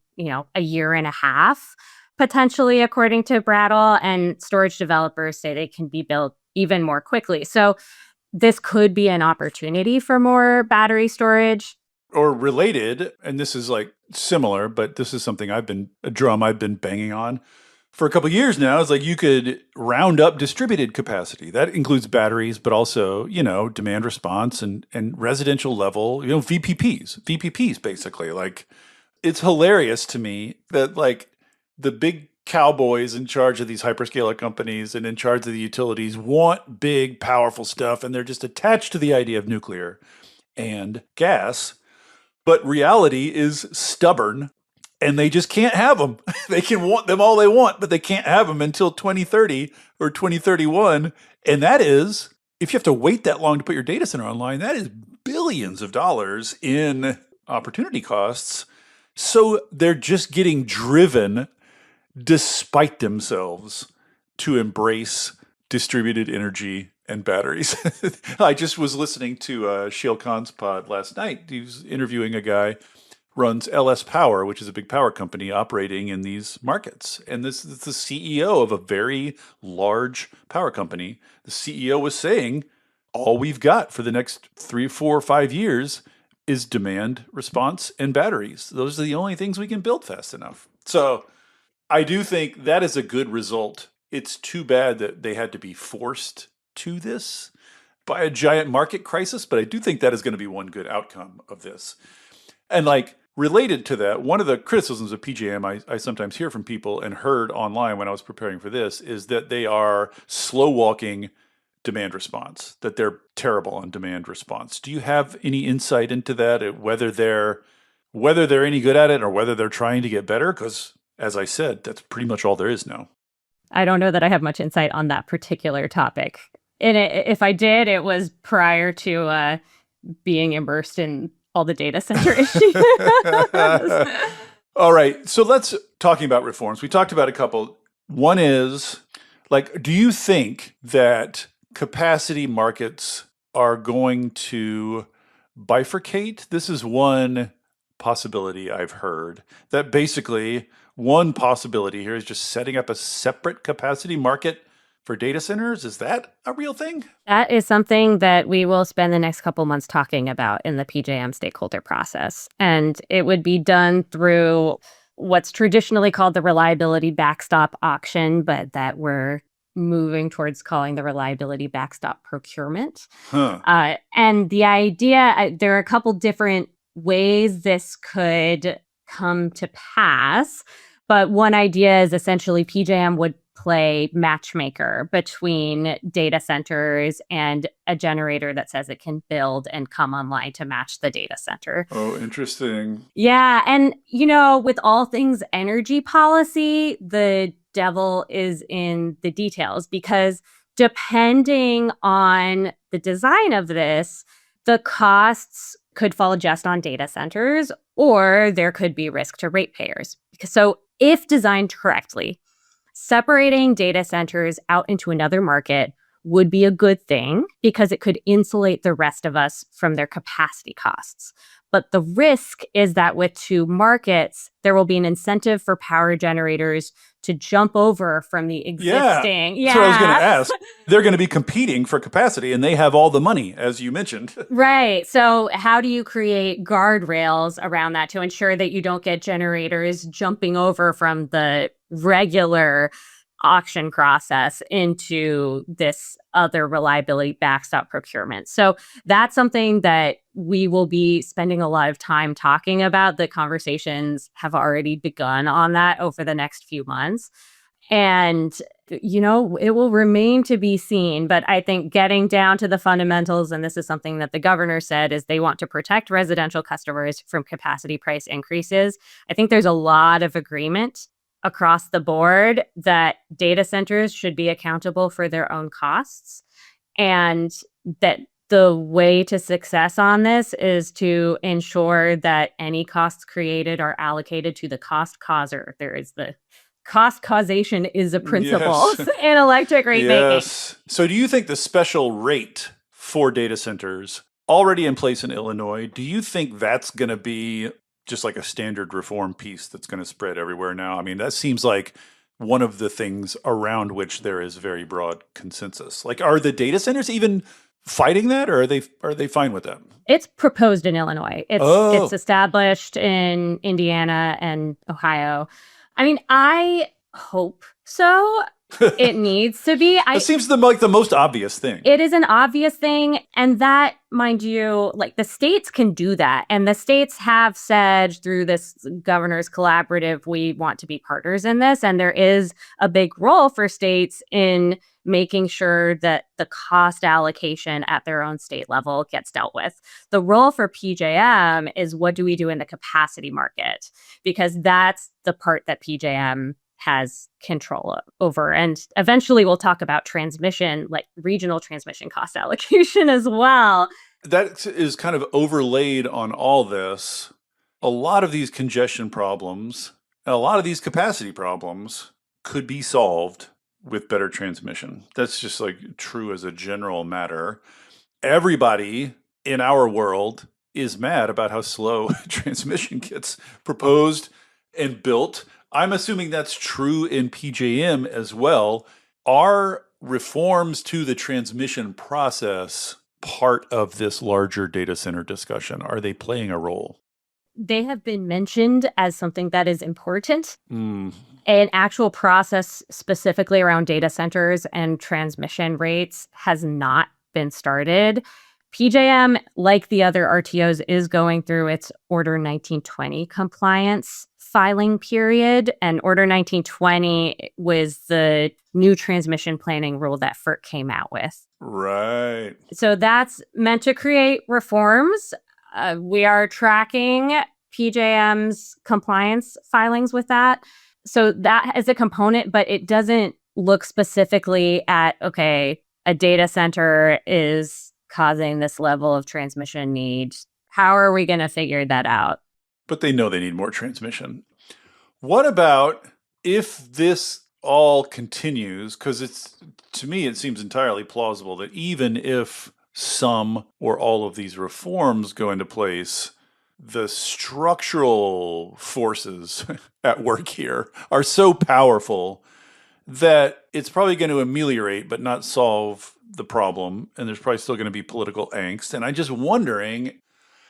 a year and a half, potentially, according to Brattle, and storage developers say they can be built even more quickly. So this could be an opportunity for more battery storage. Or related, and this is similar, but this is something a drum I've been banging on. for a couple of years now, it's like you could round up distributed capacity. That includes batteries, but also, demand response and residential level, VPPs basically. Like, it's hilarious to me that like the big cowboys in charge of these hyperscaler companies and in charge of the utilities want big, powerful stuff, and they're just attached to the idea of nuclear and gas. But reality is stubborn, and they just can't have them. They can want them all they want, but they can't have them until 2030 or 2031. And that is, if you have to wait that long to put your data center online, that is billions of dollars in opportunity costs. So they're just getting driven despite themselves to embrace distributed energy and batteries. I just was listening to Shale Khan's pod last night. He was interviewing a guy runs LS Power, which is a big power company operating in these markets. And this is the CEO of a very large power company. The CEO was saying, all we've got for the next 3, 4, 5 years is demand response and batteries. Those are the only things we can build fast enough. So I do think that is a good result. It's too bad that they had to be forced to this by a giant market crisis, but I do think that is going to be one good outcome of this. And like related to that, one of the criticisms of PJM I sometimes hear from people and heard online when I was preparing for this is that they are slow walking demand response, that they're terrible on demand response. Do you have any insight into that, whether they're any good at it or whether they're trying to get better? Because as I said, that's pretty much all there is now. I don't know that I have much insight on that particular topic. And if I did, it was prior to being immersed in all the data center issues. All right. So let's talking about reforms. We talked about a couple. One is like, do you think that capacity markets are going to bifurcate? This is one possibility I've heard, that basically one possibility here is just setting up a separate capacity market for data centers. Is that a real thing? That is something that we will spend the next couple months talking about in the PJM stakeholder process. And it would be done through what's traditionally called the reliability backstop auction, but that we're moving towards calling the reliability backstop procurement. And the idea, there are a couple different ways this could come to pass. But one idea is essentially PJM would play matchmaker between data centers and a generator that says it can build and come online to match the data center. Oh, interesting. Yeah. And, with all things energy policy, the devil is in the details, because depending on the design of this, the costs could fall just on data centers, or there could be risk to ratepayers. So if designed correctly, separating data centers out into another market would be a good thing because it could insulate the rest of us from their capacity costs. But the risk is that with two markets, there will be an incentive for power generators to jump over from the existing. Yeah, that's what I was going to ask. They're going to be competing for capacity, and they have all the money, as you mentioned. Right. So how do you create guardrails around that to ensure that you don't get generators jumping over from the regular auction process into this other reliability backstop procurement? So that's something that we will be spending a lot of time talking about. The conversations have already begun on that over the next few months. And, it will remain to be seen. But I think getting down to the fundamentals, and this is something that the governor said, is they want to protect residential customers from capacity price increases. I think there's a lot of agreement across the board that data centers should be accountable for their own costs, and that the way to success on this is to ensure that any costs created are allocated to the cost causer. There is the cost causation is a principle in electric rate making. So do you think the special rate for data centers already in place in Illinois, do you think that's going to be just like a standard reform piece that's going to spread everywhere now? I mean, that seems like one of the things around which there is very broad consensus. Like, are the data centers even fighting that, or are they fine with that? It's proposed in Illinois. It's established in Indiana and Ohio. I mean, I hope so. It needs to be. That seems like the most obvious thing. It is an obvious thing. And that, mind you, like the states can do that. And the states have said through this governor's collaborative, we want to be partners in this. And there is a big role for states in making sure that the cost allocation at their own state level gets dealt with. The role for PJM is what do we do in the capacity market? Because that's the part that PJM has control over. And eventually we'll talk about transmission, like regional transmission cost allocation as well. That is kind of overlaid on all this. A lot of these congestion problems, and a lot of these capacity problems could be solved with better transmission. That's just like true as a general matter. Everybody in our world is mad about how slow transmission gets proposed and built. I'm assuming that's true in PJM as well. Are reforms to the transmission process part of this larger data center discussion? Are they playing a role? They have been mentioned as something that is important. An actual process specifically around data centers and transmission rates has not been started. PJM, like the other RTOs, is going through its Order 1920 compliance filing period. And Order 1920 was the new transmission planning rule that FERC came out with. Right. So that's meant to create reforms. We are tracking PJM's compliance filings with that. So that is a component, but it doesn't look specifically at, okay, a data center is causing this level of transmission need. How are we going to figure that out? But they know they need more transmission. What about if this all continues? Because to me, it seems entirely plausible that even if some or all of these reforms go into place, the structural forces at work here are so powerful that it's probably going to ameliorate but not solve the problem. And there's probably still going to be political angst. And I'm just wondering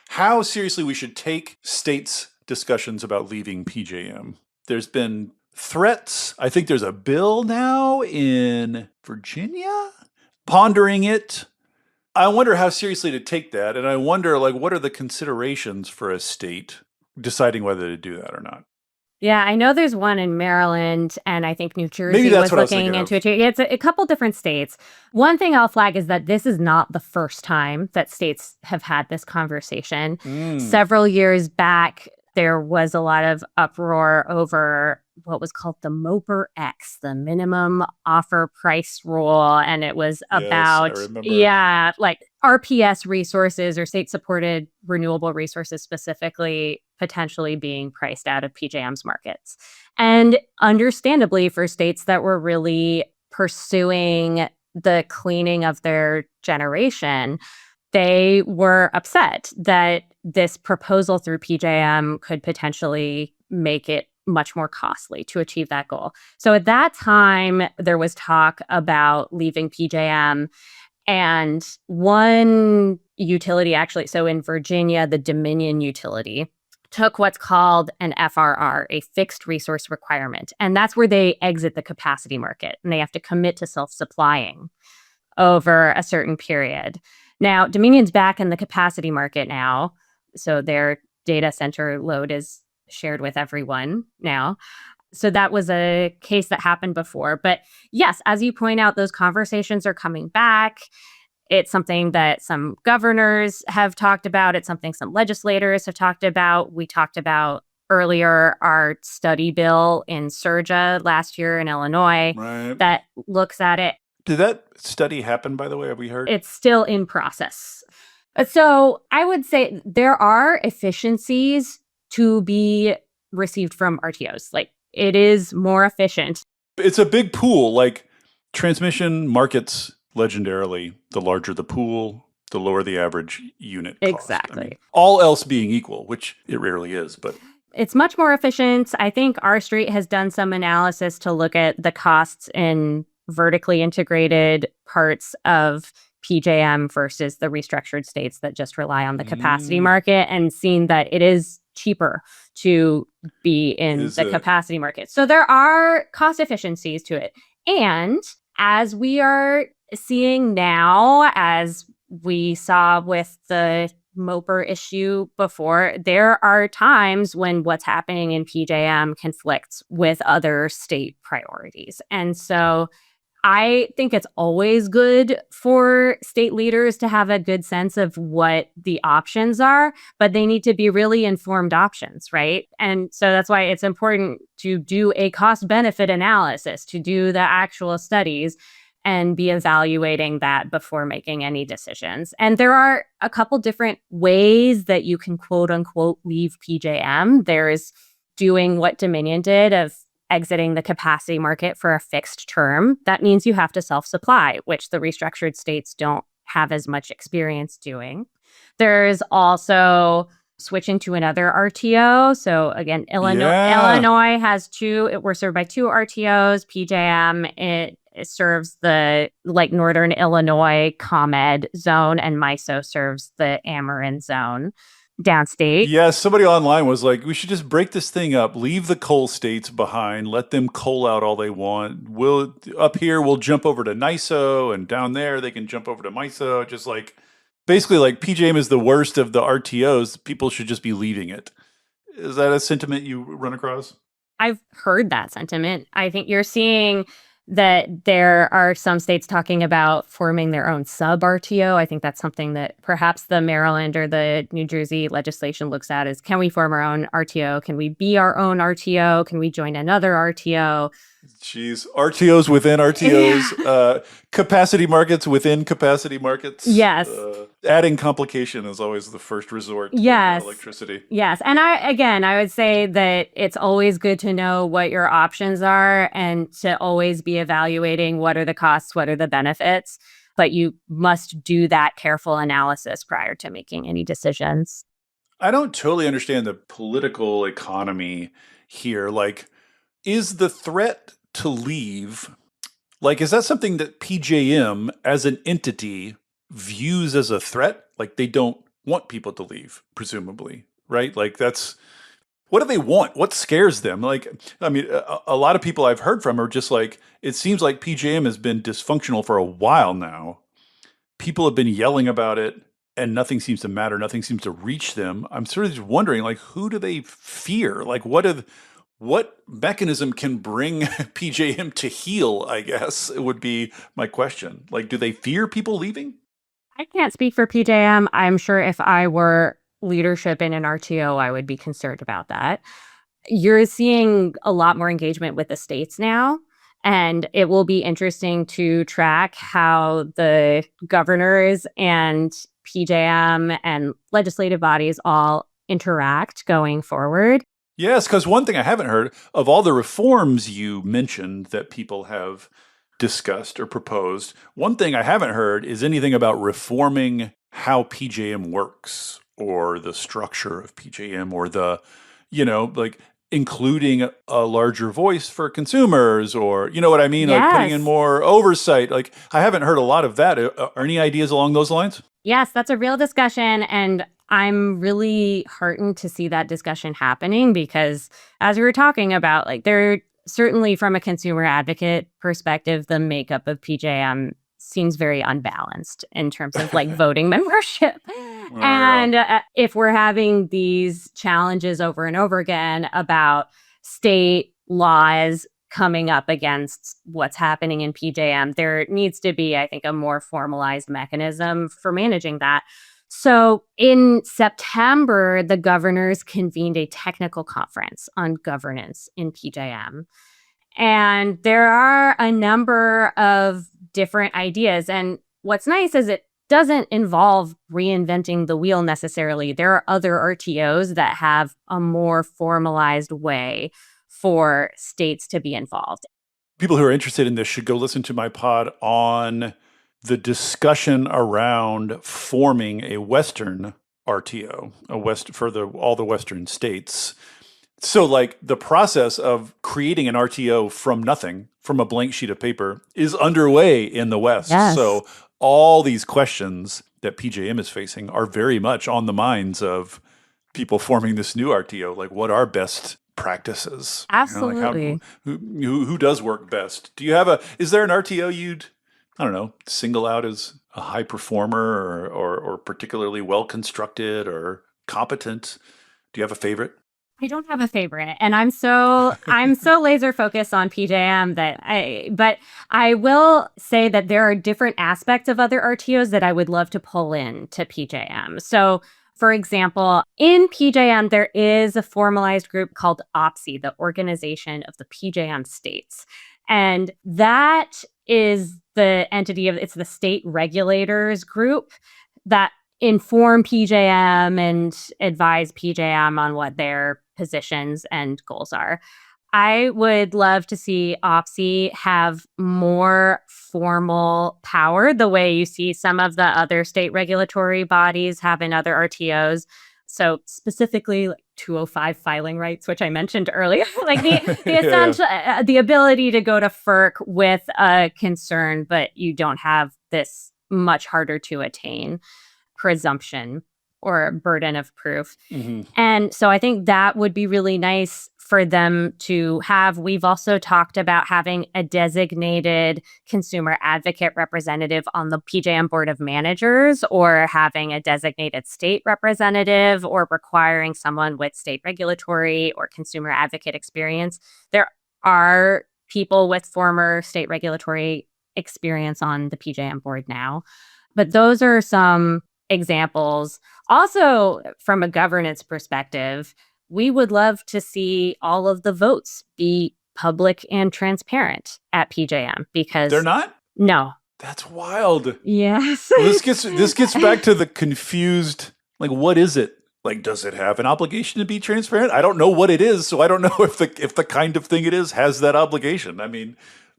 how seriously we should take states' discussions about leaving PJM. There's been threats. I think there's a bill now in Virginia pondering it. I wonder how seriously to take that. And I wonder, like, what are the considerations for a state deciding whether to do that or not? Yeah, I know there's one in Maryland, and I think New Jersey Maybe that's was what I was looking thinking into it. It's a couple different states. One thing I'll flag is that this is not the first time that states have had this conversation. Several years back, there was a lot of uproar over what was called the MOPR X, the minimum offer price rule. And it was about, like RPS resources or state-supported renewable resources specifically potentially being priced out of PJM's markets. And understandably, for states that were really pursuing the cleaning of their generation, they were upset that this proposal through PJM could potentially make it much more costly to achieve that goal. So at that time, there was talk about leaving PJM. And one utility actually, so in Virginia, the Dominion utility took what's called an FRR, a fixed resource requirement. And that's where they exit the capacity market and they have to commit to self-supplying over a certain period. Now, Dominion's back in the capacity market now. So their data center load is shared with everyone now. So that was a case that happened before. But yes, as you point out, those conversations are coming back. It's something that some governors have talked about. It's something some legislators have talked about. We talked about earlier our study bill in Surja last year in Illinois that looks at it. Did that study happen, by the way? Have we heard? It's still in process. So I would say there are efficiencies to be received from RTOs. Like, it is more efficient. It's a big pool. Like, transmission markets, legendarily, the larger the pool, the lower the average unit cost. Exactly. I mean, all else being equal, which it rarely is, but it's much more efficient. I think R Street has done some analysis to look at the costs in vertically integrated parts of PJM versus the restructured states that just rely on the capacity market, and seen that it is cheaper to be in Is the it? capacity market. So there are cost efficiencies to it. And as we are seeing now, as we saw with the MOPR issue before, there are times when what's happening in PJM conflicts with other state priorities. And so I think it's always good for state leaders to have a good sense of what the options are, but they need to be really informed options, right? And so that's why it's important to do a cost benefit analysis, to do the actual studies and be evaluating that before making any decisions. And there are a couple different ways that you can quote unquote leave PJM. There's doing what Dominion did of exiting the capacity market for a fixed term. That means you have to self-supply, which the restructured states don't have as much experience doing. There's also switching to another RTO. So again, Illinois has we're served by two RTOs. PJM, it serves the northern Illinois ComEd zone, and MISO serves the Ameren zone downstate. Yeah, somebody online was like, we should just break this thing up, leave the coal states behind, let them coal out all they want. Up here, we'll jump over to NISO, and down there, they can jump over to MISO. Just basically PJM is the worst of the RTOs. People should just be leaving it. Is that a sentiment you run across? I've heard that sentiment. I think you're seeing that there are some states talking about forming their own sub-RTO. I think that's something that perhaps the Maryland or the New Jersey legislation looks at is, can we form our own RTO? Can we be our own RTO? Can we join another RTO? Jeez, RTOs within RTOs, capacity markets within capacity markets. Yes. Adding complication is always the first resort in electricity. Yes. And I would say that it's always good to know what your options are and to always be evaluating what are the costs, what are the benefits. But you must do that careful analysis prior to making any decisions. I don't totally understand the political economy here. Is the threat to leave, is that something that PJM as an entity views as a threat? They don't want people to leave, presumably, right? That's, what do they want? What scares them? A lot of people I've heard from are just it seems like PJM has been dysfunctional for a while now. People have been yelling about it and nothing seems to matter. Nothing seems to reach them. I'm sort of just wondering, who do they fear? What mechanism can bring PJM to heal, I guess, would be my question. Do they fear people leaving? I can't speak for PJM. I'm sure if I were leadership in an RTO, I would be concerned about that. You're seeing a lot more engagement with the states now, and it will be interesting to track how the governors and PJM and legislative bodies all interact going forward. Yes, because one thing I haven't heard of all the reforms you mentioned that people have discussed or proposed, one thing I haven't heard is anything about reforming how PJM works or the structure of PJM or including a larger voice for consumers or, you know what I mean? Yes. Putting in more oversight. I haven't heard a lot of that. Are any ideas along those lines? Yes, that's a real discussion. And I'm really heartened to see that discussion happening because as we were talking about, there certainly from a consumer advocate perspective, the makeup of PJM seems very unbalanced in terms of voting membership. And if we're having these challenges over and over again about state laws coming up against what's happening in PJM, there needs to be, I think, a more formalized mechanism for managing that. So in September, the governors convened a technical conference on governance in PJM. And there are a number of different ideas. And what's nice is it doesn't involve reinventing the wheel necessarily. There are other RTOs that have a more formalized way for states to be involved. People who are interested in this should go listen to my pod on the discussion around forming a Western RTO, all the Western states. So the process of creating an RTO from nothing, from a blank sheet of paper, is underway in the West. Yes. So all these questions that PJM is facing are very much on the minds of people forming this new RTO, like what are best practices? Absolutely. Who does work best? Is there an RTO you'd, I don't know, single out as a high performer or particularly well constructed or competent? Do you have a favorite? I don't have a favorite, and I'm so laser focused on PJM but I will say that there are different aspects of other RTOs that I would love to pull in to PJM. So, for example, in PJM there is a formalized group called OPSI, the Organization of the PJM States. And that is it's the state regulators group that inform PJM and advise PJM on what their positions and goals are. I would love to see OPSI have more formal power, the way you see some of the other state regulatory bodies have in other RTOs. So specifically, like 205 filing rights, which I mentioned earlier, like the essential, the ability to go to FERC with a concern, but you don't have this much harder to attain presumption or burden of proof. Mm-hmm. And so I think that would be really nice for them to have. We've also talked about having a designated consumer advocate representative on the PJM Board of Managers, or having a designated state representative, or requiring someone with state regulatory or consumer advocate experience. There are people with former state regulatory experience on the PJM board now. But those are some examples. Also, from a governance perspective, we would love to see all of the votes be public and transparent at PJM, because they're not? No. That's wild. Yes. Well, this gets back to the confused, like, what is it? Like, does it have an obligation to be transparent? I don't know what it is, so I don't know if the kind of thing it is has that obligation. I mean,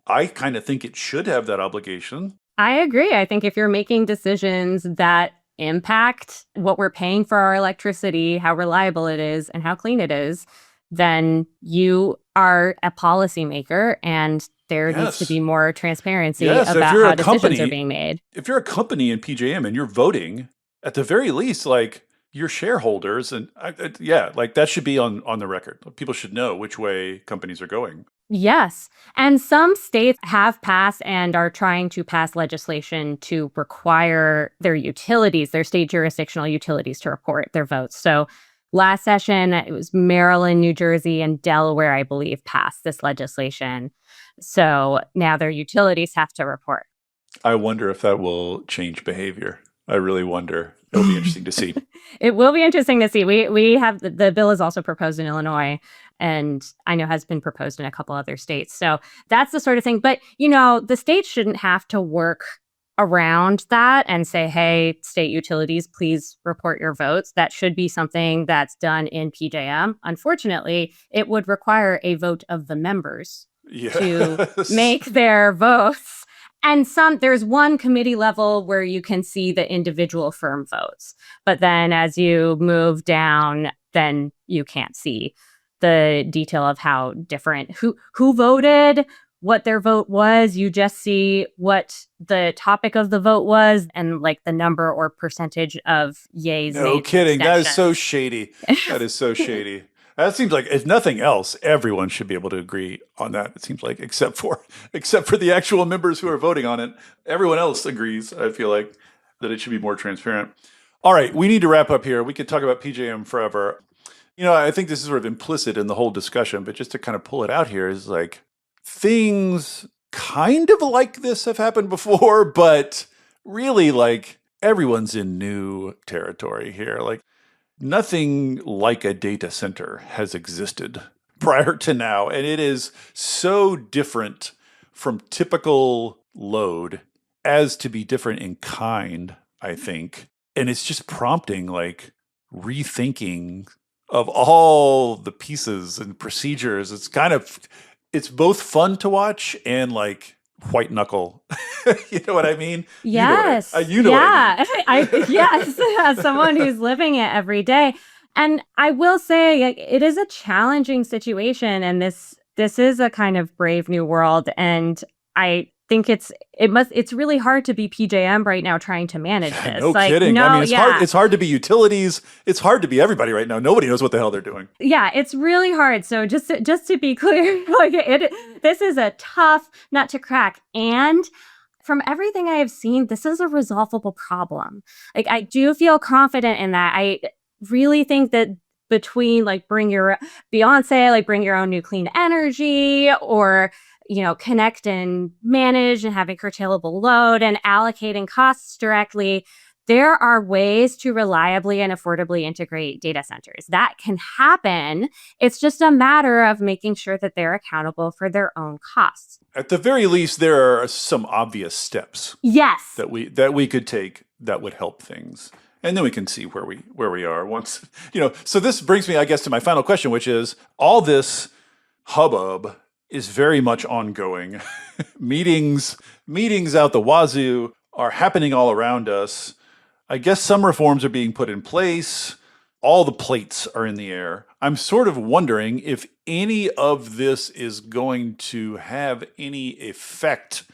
I kind of think it should have that obligation. I agree. I think if you're making decisions that impact what we're paying for our electricity, how reliable it is, and how clean it is, then you are a policymaker, and there needs to be more transparency about how decisions are being made. If you're a company in PJM and you're voting, at the very least, like, your shareholders, and like that should be on the record. People should know which way companies are going. Yes. And some states have passed and are trying to pass legislation to require their utilities, their state jurisdictional utilities, to report their votes. So last session, it was Maryland, New Jersey, and Delaware, I believe, passed this legislation. So now their utilities have to report. I wonder if that will change behavior. I really wonder. It'll be interesting to see. It will be interesting to see. We have the bill is also proposed in Illinois, and I know has been proposed in a couple other states. So that's the sort of thing. But, the states shouldn't have to work around that and say, hey, state utilities, please report your votes. That should be something that's done in PJM. Unfortunately, it would require a vote of the members to make their votes. And there's one committee level where you can see the individual firm votes. But then as you move down, then you can't see the detail of how different, who voted, what their vote was. You just see what the topic of the vote was and like the number or percentage of yays. No kidding. That is so shady. That is so shady. That seems like, if nothing else, everyone should be able to agree on that. It seems like, except for the actual members who are voting on it, everyone else agrees. I feel like that it should be more transparent. All right, we need to wrap up here. We could talk about PJM forever. I think this is sort of implicit in the whole discussion, but just to kind of pull it out here is like, things kind of like this have happened before, but really, like, everyone's in new territory here. Like, nothing like a data center has existed prior to now, and it is so different from typical load as to be different in kind, I think. And it's just prompting, like, rethinking of all the pieces and procedures. It's both fun to watch and, like, white knuckle. You know what I mean? Yes. You know what I mean. Yes, as someone who's living it every day. And I will say, it is a challenging situation, and this is a kind of brave new world. And I think it's really hard to be PJM right now trying to manage this. No kidding. I mean, it's hard to be utilities. It's hard to be everybody right now. Nobody knows what the hell they're doing. Yeah, it's really hard. So just to be clear, this is a tough nut to crack. And from everything I have seen, this is a resolvable problem. Like, I do feel confident in that. I really think that between bring your Beyonce, bring your own new clean energy, or connect and manage and having curtailable load and allocating costs directly, there are ways to reliably and affordably integrate data centers. That can happen. It's just a matter of making sure that they're accountable for their own costs. At the very least, there are some obvious steps. Yes. That we could take that would help things. And then we can see where we are once, So this brings me, I guess, to my final question, which is all this hubbub is very much ongoing. Meetings out the wazoo are happening all around us. I guess some reforms are being put in place. All the plates are in the air. I'm sort of wondering if any of this is going to have any effect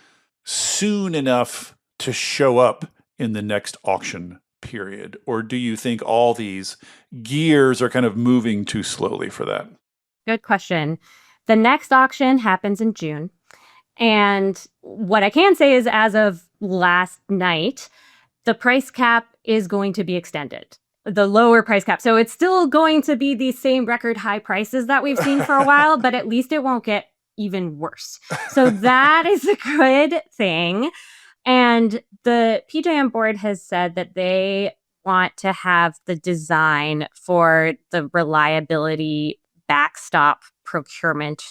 soon enough to show up in the next auction period. Or do you think all these gears are kind of moving too slowly for that? Good question. The next auction happens in June. And what I can say is, as of last night, the price cap is going to be extended, the lower price cap. So it's still going to be these same record high prices that we've seen for a while, but at least it won't get even worse. So that is a good thing. And the PJM board has said that they want to have the design for the reliability backstop procurement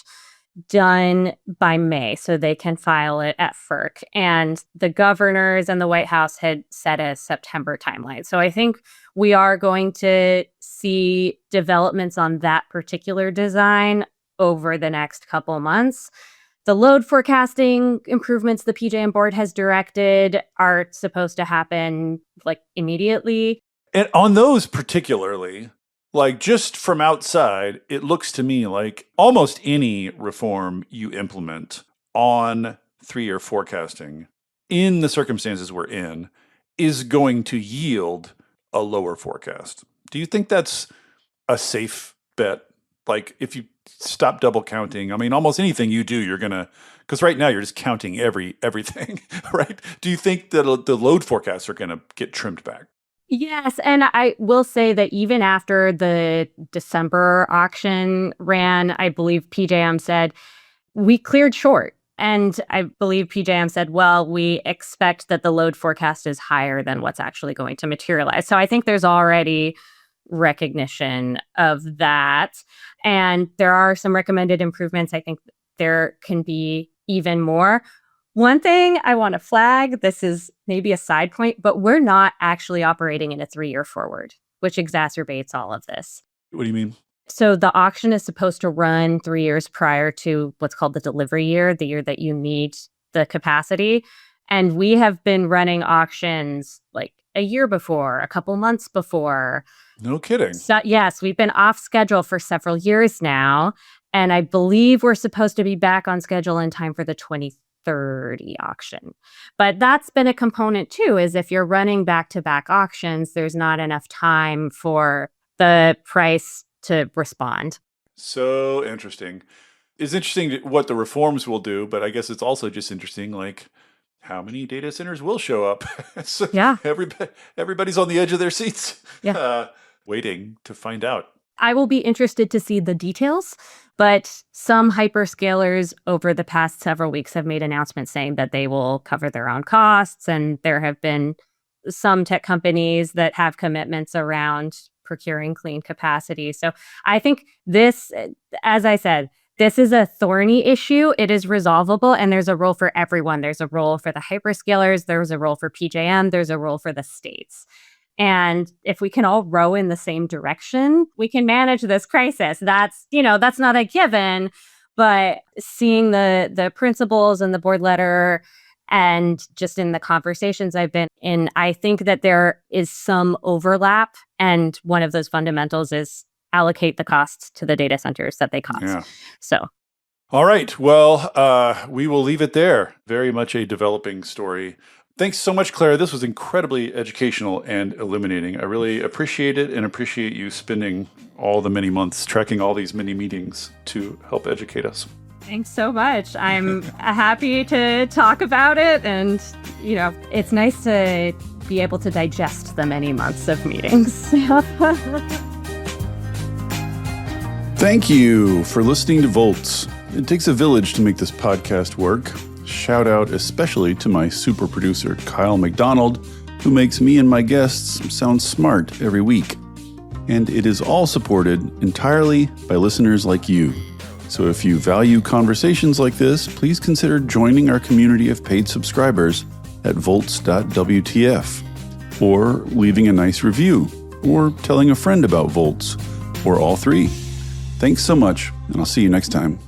done by May so they can file it at FERC. And the governors and the White House had set a September timeline. So I think we are going to see developments on that particular design over the next couple months. The load forecasting improvements the PJM board has directed are supposed to happen immediately. And on those particularly, just from outside, it looks to me like almost any reform you implement on 3-year forecasting in the circumstances we're in is going to yield a lower forecast. Do you think that's a safe bet? If you stop double counting, I mean, almost anything you do, you're going to, because right now you're just counting everything, right? Do you think that the load forecasts are going to get trimmed back? Yes, and I will say that even after the December auction ran, I believe PJM said, we cleared short. And I believe PJM said, well, we expect that the load forecast is higher than what's actually going to materialize. So I think there's already recognition of that. And there are some recommended improvements. I think there can be even more. One thing I want to flag, this is maybe a side point, but we're not actually operating in a 3-year forward, which exacerbates all of this. What do you mean? So the auction is supposed to run 3 years prior to what's called the delivery year, the year that you need the capacity. And we have been running auctions a year before, a couple months before. No kidding. So, yes, we've been off schedule for several years now. And I believe we're supposed to be back on schedule in time for the 2030 auction. But that's been a component too, is if you're running back-to-back auctions, there's not enough time for the price to respond. So interesting. It's interesting what the reforms will do, but I guess it's also just interesting, how many data centers will show up. So yeah. Everybody's on the edge of their seats, yeah. Waiting to find out. I will be interested to see the details, but some hyperscalers over the past several weeks have made announcements saying that they will cover their own costs. And there have been some tech companies that have commitments around procuring clean capacity. So I think this, as I said, this is a thorny issue. It is resolvable, and there's a role for everyone. There's a role for the hyperscalers. There's a role for PJM. There's a role for the states. And if we can all row in the same direction, we can manage this crisis. That's not a given, but seeing the principles in the board letter and just in the conversations I've been in, I think that there is some overlap. And one of those fundamentals is allocate the costs to the data centers that they cost. Yeah. So All right. Well, we will leave it there. Very much a developing story. Thanks so much, Clara. This was incredibly educational and illuminating. I really appreciate it and appreciate you spending all the many months tracking all these mini meetings to help educate us. Thanks so much. I'm happy to talk about it. And, it's nice to be able to digest the many months of meetings. Thank you for listening to Volts. It takes a village to make this podcast work. Shout out especially to my super producer, Kyle McDonald, who makes me and my guests sound smart every week. And it is all supported entirely by listeners like you. So if you value conversations like this, please consider joining our community of paid subscribers at volts.wtf, or leaving a nice review, or telling a friend about Volts, or all three. Thanks so much, and I'll see you next time.